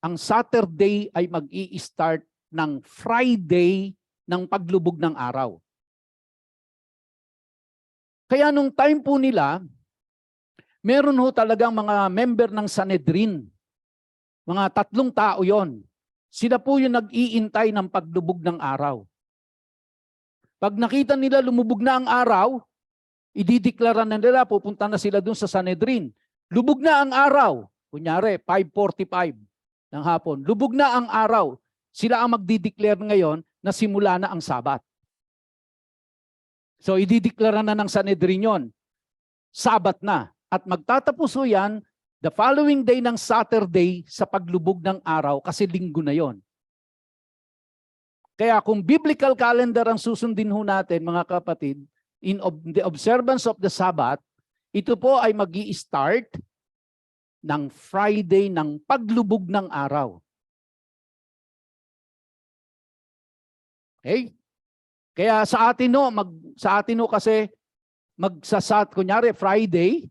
ang Saturday ay mag-i-start ng Friday ng paglubog ng araw. Kaya nung time po nila, meron ho talagang mga member ng Sanhedrin. Mga 3 tao yon. Sila po yung nag-iintay ng paglubog ng araw. Pag nakita nila lumubog na ang araw, idideklara na nila, pupunta na sila dun sa Sanhedrin. Lubog na ang araw. Kunyari, 5:45 ng hapon. Lubog na ang araw. Sila ang magdideclare ngayon na simula na ang Sabat. So, idideklara na ng Sanhedrin yon. Sabat na. At magtatapos yan the following day ng Saturday sa paglubog ng araw kasi linggo na yon. Kaya kung biblical calendar ang susundin ho natin, mga kapatid, in the observance of the Sabbath, ito po ay mag-i-start ng Friday ng paglubog ng araw. Okay? Kaya sa atin kasi kunyari Friday,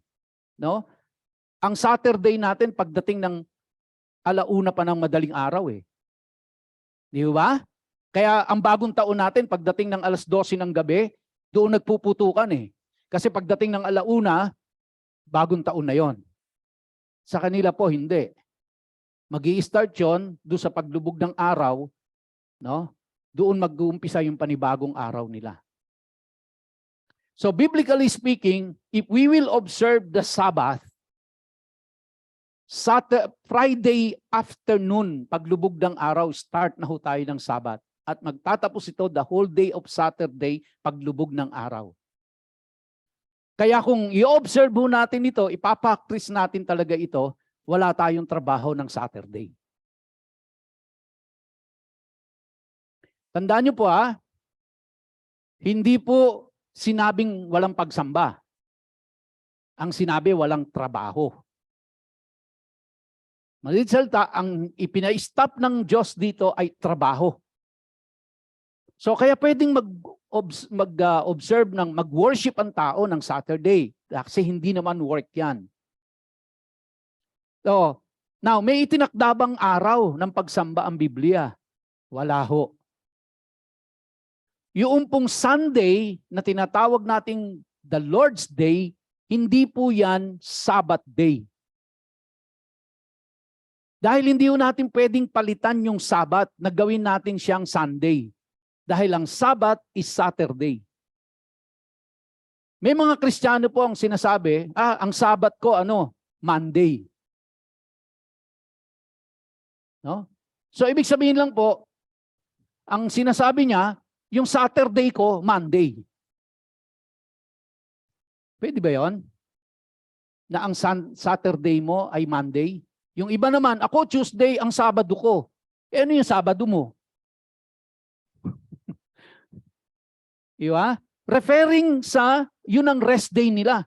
no? Ang Saturday natin pagdating ng 1:00 pa ng madaling araw eh. Di ba? Kaya ang bagong taon natin pagdating ng 12:00 ng gabi, doon nagpuputukan eh. Kasi pagdating ng 1:00, bagong taon na yon. Sa kanila po hindi. Magi-start yon doon sa paglubog ng araw, no? Doon mag-uumpisa yung panibagong araw nila. So biblically speaking, if we will observe the Sabbath, Friday afternoon, paglubog ng araw, start na ho tayo ng Sabbath. At magtatapos ito the whole day of Saturday, paglubog ng araw. Kaya kung i-observe ho natin ito, ipapaktis natin talaga ito, wala tayong trabaho ng Saturday. Tandaan niyo po hindi po sinabing walang pagsamba. Ang sinabi walang trabaho. Maliit salita, ang ipina-stop ng Diyos dito ay trabaho. So kaya pwedeng mag-observe mag-worship ang tao ng Saturday kasi hindi naman work yan. So, now may itinakda bang araw ng pagsamba ang Biblia? Wala ho. Yung pong Sunday na tinatawag nating the Lord's Day, hindi po yan Sabbath day. Dahil hindi ho natin pwedeng palitan yung Sabbath na gawin natin siyang Sunday. Dahil ang Sabbath is Saturday. May mga Kristiyano po ang sinasabi, ang Sabbath ko Monday. No? So ibig sabihin lang po, ang sinasabi niya, yung Saturday ko, Monday. Pwede ba yon? Na ang Saturday mo ay Monday? Yung iba naman, ako Tuesday ang Sabado ko. Ano yung Sabado mo? Diba? Referring sa, yun ang rest day nila.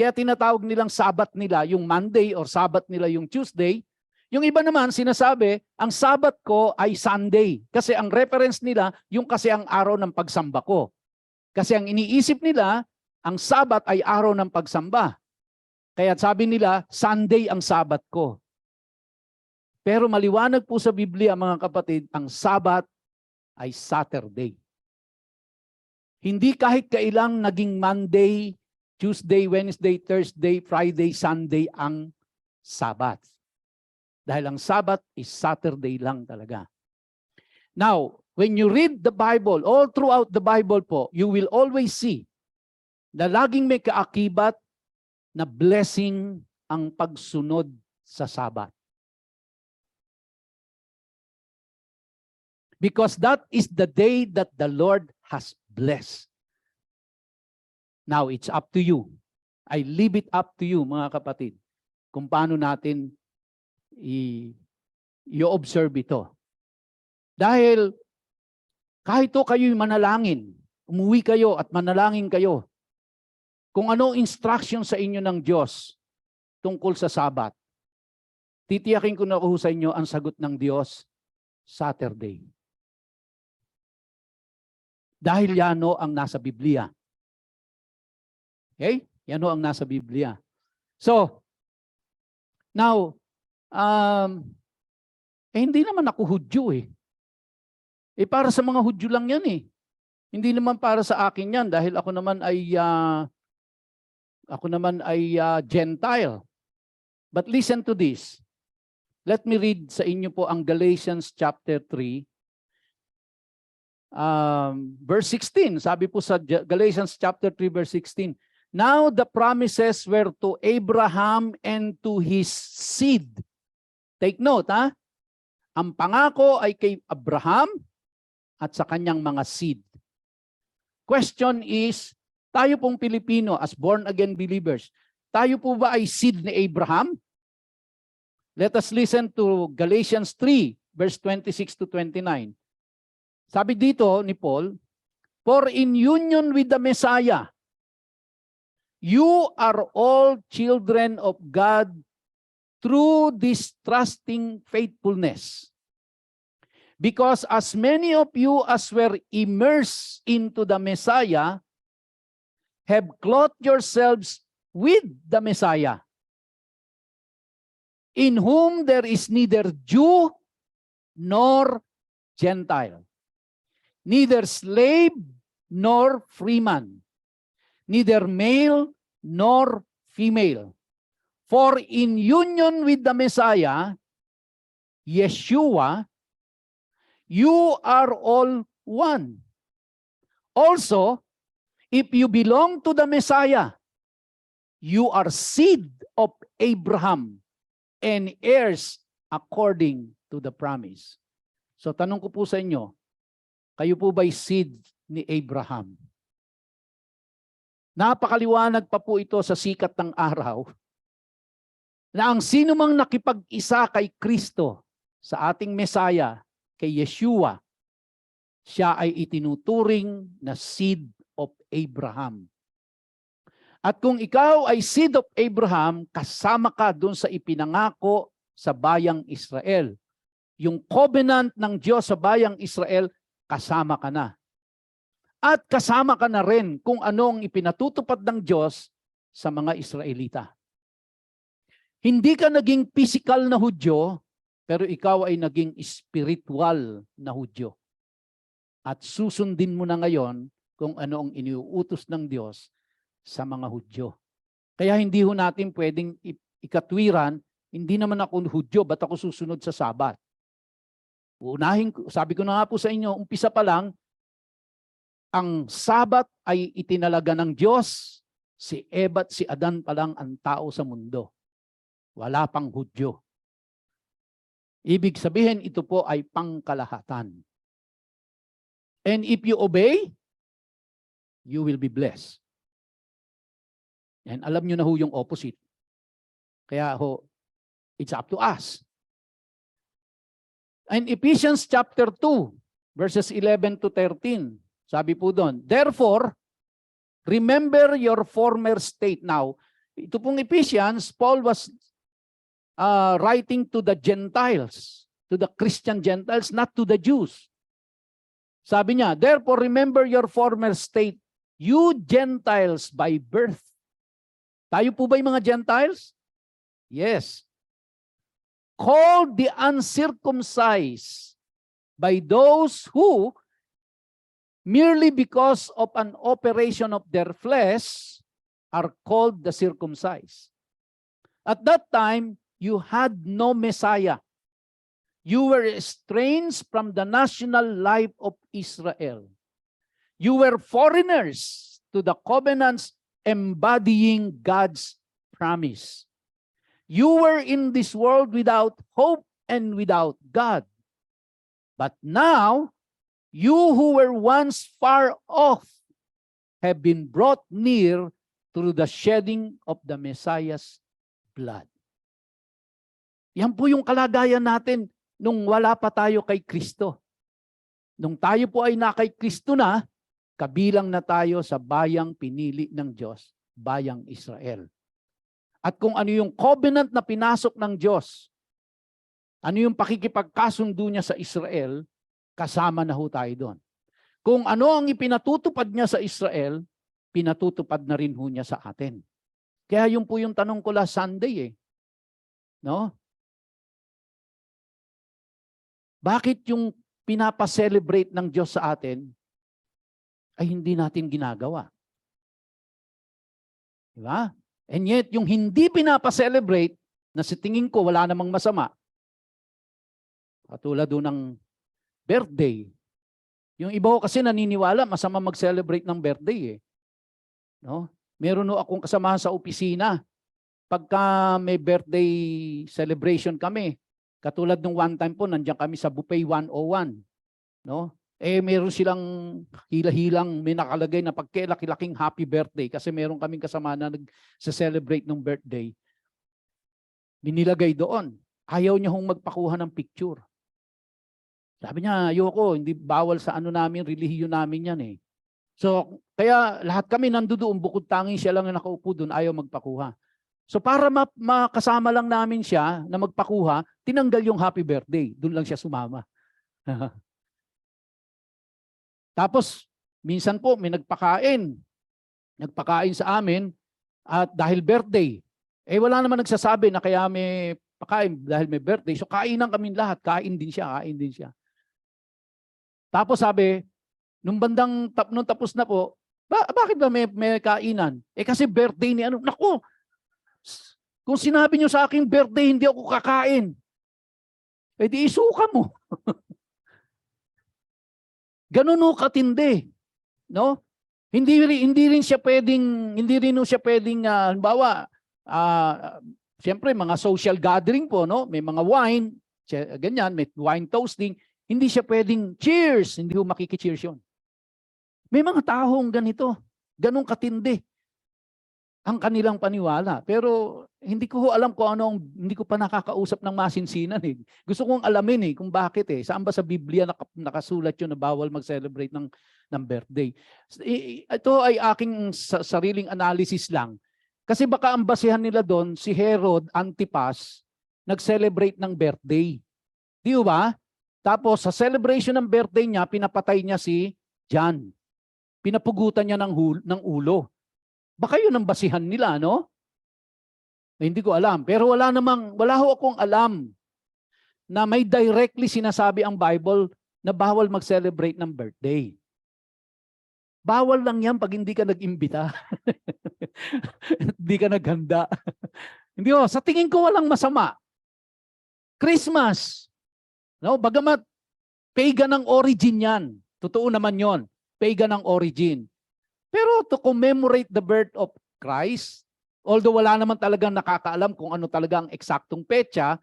Kaya tinatawag nilang Sabbath nila, yung Monday or Sabbath nila yung Tuesday. Yung iba naman sinasabi, ang Sabbath ko ay Sunday. Kasi ang reference nila, yung kasi ang araw ng pagsamba ko. Kasi ang iniisip nila, ang Sabbath ay araw ng pagsamba. Kaya sabi nila, Sunday ang Sabbath ko. Pero maliwanag po sa Biblia, mga kapatid, ang Sabbath ay Saturday. Hindi kahit kailang naging Monday, Tuesday, Wednesday, Thursday, Friday, Sunday ang Sabbath. Dahil ang Sabbath is Saturday lang talaga. Now, when you read the Bible, all throughout the Bible po, you will always see na laging may kaakibat na blessing ang pagsunod sa Sabbath. Because that is the day that the Lord has blessed. Now, it's up to you. I leave it up to you, mga kapatid, kung paano natin i-observe ito. Dahil kahit kayo'y manalangin, umuwi kayo at manalangin kayo, kung ano instruction sa inyo ng Diyos tungkol sa Sabat, titiyakin ko na sa inyo ang sagot ng Diyos, Saturday. Dahil yan ang nasa Biblia. Okay? Yan ang nasa Biblia. So, now, hindi naman ako Hudyo eh. Para sa mga Hudyo lang yan eh. Hindi naman para sa akin yan dahil ako naman ay Gentile. But listen to this. Let me read sa inyo po ang Galatians chapter 3. Verse 16, sabi po sa Galatians chapter 3 verse 16, now the promises were to Abraham and to his seed. Take note, ha? Ang pangako ay kay Abraham at sa kanyang mga seed. Question is, tayo pong Pilipino as born-again believers, tayo po ba ay seed ni Abraham? Let us listen to Galatians 3 verse 26 to 29. Sabi dito ni Paul, for in union with the Messiah, you are all children of God through this trusting faithfulness. Because as many of you as were immersed into the Messiah have clothed yourselves with the Messiah, in whom there is neither Jew nor Gentile, neither slave nor freeman, neither male nor female. For in union with the Messiah, Yeshua, you are all one. Also, if you belong to the Messiah, you are seed of Abraham and heirs according to the promise. So tanong ko po sa inyo, kayo po ba'y seed ni Abraham? Napakaliwanag pa po ito sa sikat ng araw na ang sino mang nakipag-isa kay Kristo sa ating Messiah, kay Yeshua, siya ay itinuturing na seed of Abraham. At kung ikaw ay seed of Abraham, kasama ka dun sa ipinangako sa bayang Israel. Yung covenant ng Diyos sa bayang Israel, kasama ka na. At kasama ka na rin kung anong ipinatutupad ng Diyos sa mga Israelita. Hindi ka naging physical na Hudyo, pero ikaw ay naging spiritual na Hudyo. At susundin mo na ngayon kung ano ang iniuutos ng Diyos sa mga Hudyo. Kaya hindi ho natin pwedeng ikatwiran, hindi naman ako Hudyo, ba't ako susunod sa Sabat? Sabi ko na nga po sa inyo, umpisa pa lang, ang Sabat ay itinalaga ng Diyos, si Eva at si Adan pa lang ang tao sa mundo. Wala pang Hudyo. Ibig sabihin, ito po ay pangkalahatan. And if you obey, you will be blessed. And alam nyo na ho yung opposite. Kaya ho, it's up to us. And Ephesians chapter 2, verses 11 to 13, sabi po doon, therefore, remember your former state. Now, ito pong Ephesians, Paul was writing to the Gentiles, to the Christian Gentiles, not to the Jews. Sabi niya, therefore, remember your former state, you Gentiles by birth. Tayo po ba yung mga Gentiles? Yes. Called the uncircumcised by those who, merely because of an operation of their flesh, are called the circumcised. At that time, you had no Messiah. You were estranged from the national life of Israel. You were foreigners to the covenants embodying God's promise. You were in this world without hope and without God. But now, you who were once far off have been brought near through the shedding of the Messiah's blood. Yan po yung kalagayan natin nung wala pa tayo kay Kristo. Nung tayo po ay na kay Kristo na, kabilang na tayo sa bayang pinili ng Diyos, bayang Israel. At kung ano yung covenant na pinasok ng Diyos, ano yung pakikipagkasundo niya sa Israel, kasama na ho tayo doon. Kung ano ang ipinatutupad niya sa Israel, pinatutupad na rin ho niya sa atin. Kaya yun po yung tanong ko last Sunday no? Bakit yung pinapa-celebrate ng Diyos sa atin ay hindi natin ginagawa? Diba? And yet, yung hindi pinapa-celebrate, na sa tingin ko wala namang masama, katulad doon ng birthday. Yung iba ko kasi naniniwala, masama mag-celebrate ng birthday no? Meron no akong kasamahan sa opisina. Pagka may birthday celebration kami, katulad nung one time po, nandiyan kami sa Buffet 101. No? Meron silang hila-hilang, may nakalagay na pagkilaki-laking happy birthday kasi meron kaming kasama na nag-celebrate ng birthday. Binilagay doon. Ayaw niya hong magpakuha ng picture. Sabi niya, ayoko, hindi bawal sa ano namin, relihiyon namin yan So, kaya lahat kami nandoon, bukod tanging siya lang na nakaupo doon, ayaw magpakuha. So para makasama lang namin siya na magpakuha, tinanggal yung happy birthday. Doon lang siya sumama. Tapos, minsan po may nagpakain. Nagpakain sa amin at dahil birthday. Wala naman nagsasabi na kaya may pakain dahil may birthday. So kainan kami lahat. Kain din siya. Tapos sabi, nung bandang nung tapos na po, bakit ba may kainan? Kasi birthday ni ano. Naku! Kung sinabi niyo sa akin birthday, hindi ako kakain. Di isuka mo. Ganun o katindi, no? Hindi rin siya pwedeng halimbawa, siyempre mga social gathering po, no? May mga wine, ganyan, may wine toasting, hindi siya pwedeng cheers, hindi ho makiki-cheers yun. May mga taong ganito, ganun katindi ang kanilang paniwala. Pero hindi ko alam kung hindi ko pa nakakausap ng masinsinan Gusto kong alamin kung bakit Saan ba sa Biblia nakasulat yun na bawal mag-celebrate ng birthday? Ito ay aking sariling analysis lang. Kasi baka ang basehan nila doon, si Herod Antipas, nag-celebrate ng birthday. Di ba? Tapos sa celebration ng birthday niya, pinapatay niya si John. Pinapugutan niya ng ulo. Baka yun ang basihan nila, no? Hindi ko alam. Pero wala ho akong alam na may directly sinasabi ang Bible na bawal mag-celebrate ng birthday. Bawal lang yan pag hindi ka nag-imbita. Hindi ka naghanda. Hindi ho, sa tingin ko walang masama. Christmas. No? Bagamat pagan ang origin yan. Totoo naman yon. Pagan ang origin. Pero to commemorate the birth of Christ, although wala naman talagang nakakaalam kung ano talaga ang eksaktong petsa,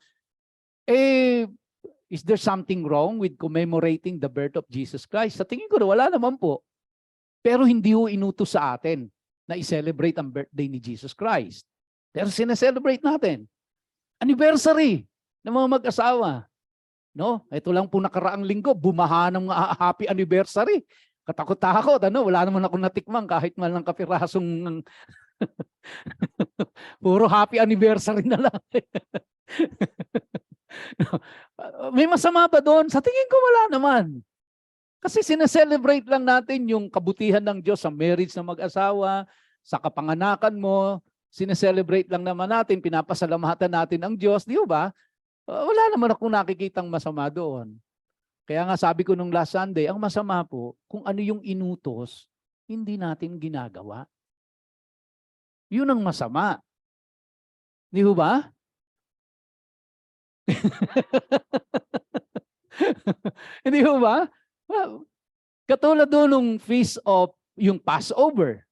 is there something wrong with commemorating the birth of Jesus Christ? Sa tingin ko wala naman po. Pero hindi ho inutos sa atin na i-celebrate ang birthday ni Jesus Christ. Pero sineselebrate natin. Anniversary ng mga mag-asawa. No? Ito lang po nakaraang linggo, bumaha ng happy anniversary. Katakot-takot, wala naman ako natikman kahit man lang kapirasong puro happy anniversary na lang. May masama ba doon? Sa tingin ko wala naman. Kasi sineselebrate lang natin yung kabutihan ng Diyos sa marriage ng mag-asawa, sa kapanganakan mo, sineselebrate lang naman natin, pinapasalamatan natin ang Diyos, di ba? Wala naman akong nakikitang masama doon. Kaya nga sabi ko nung last Sunday, ang masama po, kung ano yung inutos, hindi natin ginagawa. Yun ang masama. Di ba? Hindi ba? Katulad doon nung feast of yung Passover.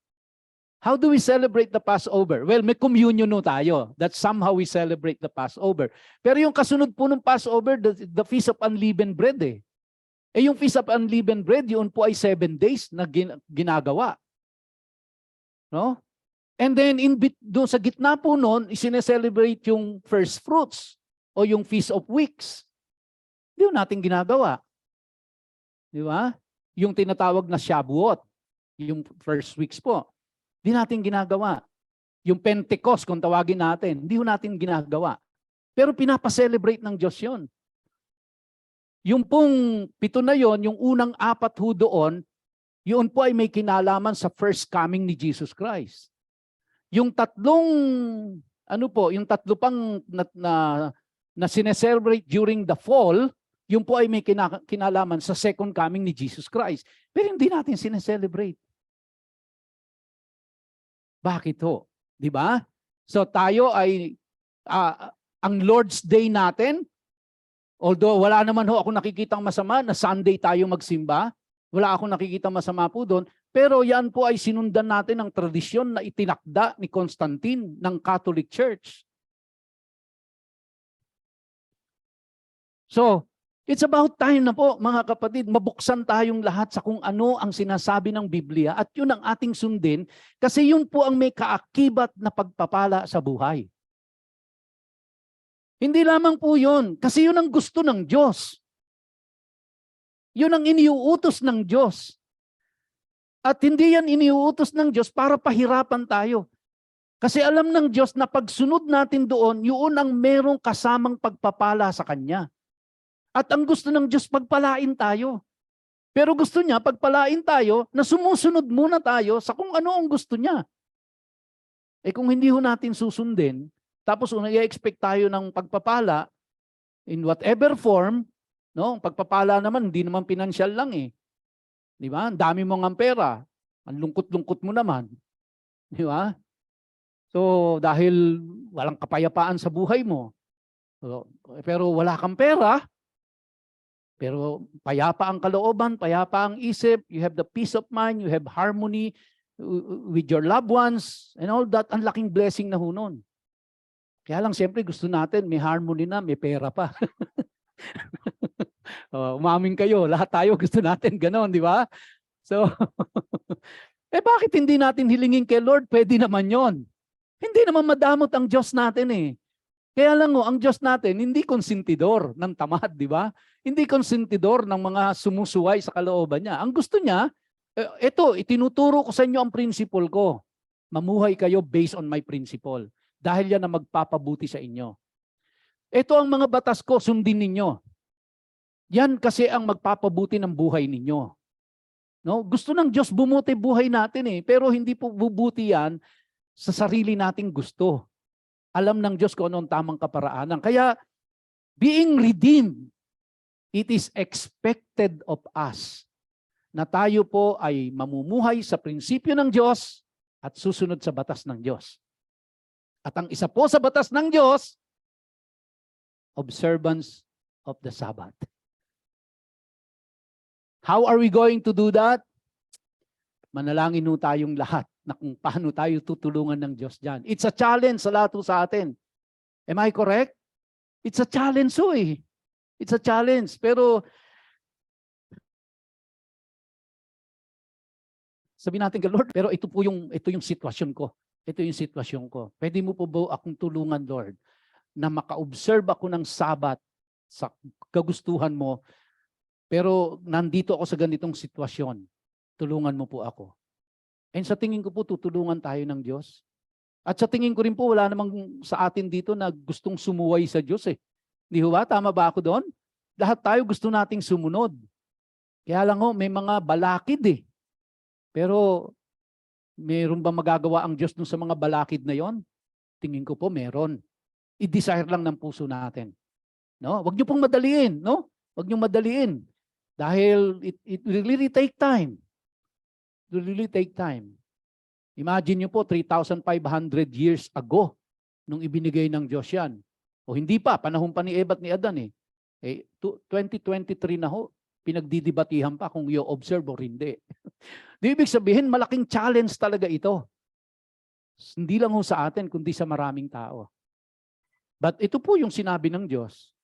How do we celebrate the Passover? Well, may communion no tayo. That's somehow we celebrate the Passover. Pero yung kasunod po ng Passover, the Feast of Unleavened Bread yung Feast of Unleavened Bread, yun po ay 7 days na ginagawa. No? And then, doon sa gitna po noon, isineselebrate yung first fruits. o yung Feast of Weeks. Hindi natin ginagawa. Di ba? Yung tinatawag na Shavuot, yung first weeks po, hindi natin ginagawa. Yung Pentecost, kung tawagin natin, hindi natin ginagawa. Pero pinapaselebrate ng Diyos yun. Yung pong 7 na yon, yung unang 4 ho doon, yun po ay may kinalaman sa first coming ni Jesus Christ. Yung yung tatlo pang na sineselebrate during the fall, yun po ay may kinalaman sa second coming ni Jesus Christ. Pero hindi natin sineselebrate. Bakit ho? Di ba? So tayo ay, ang Lord's Day natin, although wala naman ho ako nakikitang masama na Sunday tayo magsimba, wala akong nakikitang masama po doon, pero yan po ay sinundan natin ang tradisyon na itinakda ni Constantine ng Catholic Church. So, it's about time na po, mga kapatid, mabuksan tayong lahat sa kung ano ang sinasabi ng Biblia at yun ang ating sundin kasi yun po ang may kaakibat na pagpapala sa buhay. Hindi lamang po yun, kasi yun ang gusto ng Diyos. Yun ang iniuutos ng Diyos. At hindi yan iniuutos ng Diyos para pahirapan tayo. Kasi alam ng Diyos na pagsunod natin doon, yun ang merong kasamang pagpapala sa Kanya. At ang gusto ng Diyos, pagpalain tayo. Pero gusto niya, pagpalain tayo, na sumusunod muna tayo sa kung ano ang gusto niya. Eh kung hindi ho natin susundin, tapos i-expect tayo ng pagpapala, in whatever form, no? Pagpapala naman, hindi naman pinansyal lang eh. Di ba? Ang dami mong ang pera. Ang lungkot-lungkot mo naman. Di ba? So, dahil walang kapayapaan sa buhay mo, pero wala kang pera, pero payapa ang kalooban, payapa ang isip, you have the peace of mind, you have harmony with your loved ones, and all that, ang laking blessing na ho nun. Kaya lang, siyempre, gusto natin, may harmony na, may pera pa. Umamin kayo, lahat tayo gusto natin, ganon, di ba? So, bakit hindi natin hilingin kay Lord? Pwede naman yon. Hindi naman madamot ang Diyos natin eh. Kaya lang ang Diyos natin, hindi konsentidor ng tamad, di ba? Hindi konsentidor ng mga sumusuway sa kalooban niya. Ang gusto niya, itinuturo ko sa inyo ang principle ko. Mamuhay kayo based on my principle. Dahil yan ang magpapabuti sa inyo. Ito ang mga batas ko, sundin ninyo. Yan kasi ang magpapabuti ng buhay ninyo. No? Gusto ng Diyos bumuti buhay natin eh, pero hindi po bubuti yan sa sarili nating gusto. Alam ng Diyos kung ano ang tamang kaparaanan. Kaya, being redeemed, it is expected of us na tayo po ay mamumuhay sa prinsipyo ng Diyos at susunod sa batas ng Diyos. At ang isa po sa batas ng Diyos, observance of the Sabbath. How are we going to do that? Manalangin ho tayong lahat na kung paano tayo tutulungan ng Diyos dyan. It's a challenge sa lahat sa atin. Am I correct? It's a challenge ho eh. It's a challenge. Pero sabihin natin kay Lord, pero ito yung sitwasyon ko. Ito yung sitwasyon ko. Pwede mo po ba akong tulungan, Lord, na maka-observe ako ng Sabat sa kagustuhan mo, pero nandito ako sa ganitong sitwasyon. Tulungan mo po ako. And sa tingin ko po, tutulungan tayo ng Diyos. At sa tingin ko rin po, wala namang sa atin dito na gustong sumuway sa Diyos eh. Di ba? Tama ba ako doon? Lahat tayo gusto nating sumunod. Kaya lang ho, may mga balakid eh. Pero, meron ba magagawa ang Diyos dun sa mga balakid na yon? Tingin ko po, meron. I-desire lang ng puso natin. No? Huwag niyo pong madaliin. No? Huwag niyo madaliin. Dahil it will really take time. It will really take time. Imagine niyo po, 3,500 years ago, nung ibinigay ng Diyos yan. O hindi pa, panahon pa ni Eva at ni Adan eh. 2023 na ho, pinagdidibatihan pa kung i-observe o hindi. Di ibig sabihin, malaking challenge talaga ito. Hindi lang ho sa atin, kundi sa maraming tao. But ito po yung sinabi ng Diyos.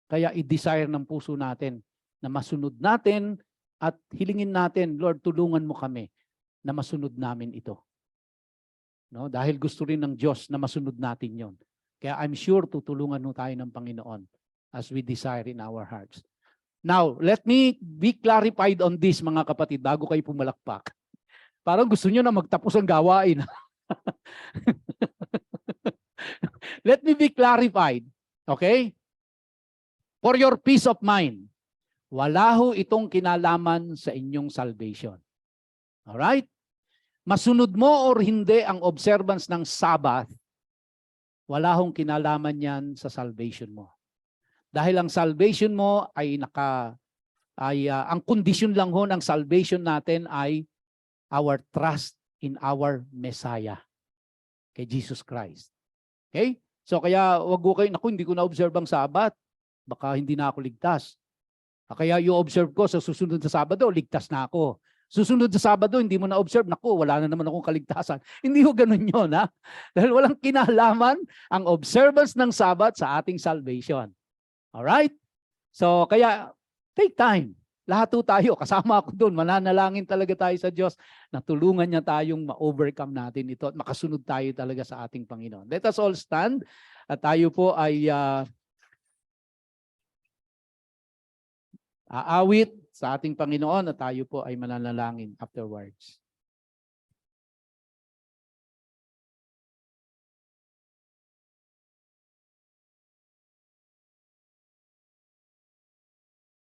Kaya i-desire ng puso natin na masunod natin at hilingin natin, Lord, tulungan mo kami na masunod namin ito. No? Dahil gusto rin ng Diyos na masunod natin yon. Kaya I'm sure tutulungan ho tayo ng Panginoon as we desire in our hearts. Now, let me be clarified on this, mga kapatid, bago kayo pumalakpak. Parang gusto nyo na magtapos ang gawain. Let me be clarified. Okay? For your peace of mind, wala ho itong kinalaman sa inyong salvation. Alright? Masunod mo or hindi ang observance ng Sabbath, wala hong kinalaman yan sa salvation mo. Dahil ang salvation mo ay ang kondisyon lang ho ng salvation natin ay our trust in our Messiah, kay Jesus Christ. Okay? So kaya wag ko kayo, naku, hindi ko na-observe ang Sabbath, baka hindi na ako ligtas. Kaya i-observe ko sa susunod na Sabado, ligtas na ako. Susunod sa Sabado, hindi mo na-observe, naku, wala na naman akong kaligtasan. Hindi ho ganun yun, ha? Dahil walang kinalaman ang observance ng Sabbath sa ating salvation. Alright? So, kaya, take time. Lahat ho tayo, kasama ako doon, mananalangin talaga tayo sa Diyos na tulungan niya tayong ma-overcome natin ito at makasunod tayo talaga sa ating Panginoon. Let us all stand at tayo po ay aawit sa ating Panginoon at tayo po ay mananalangin afterwards.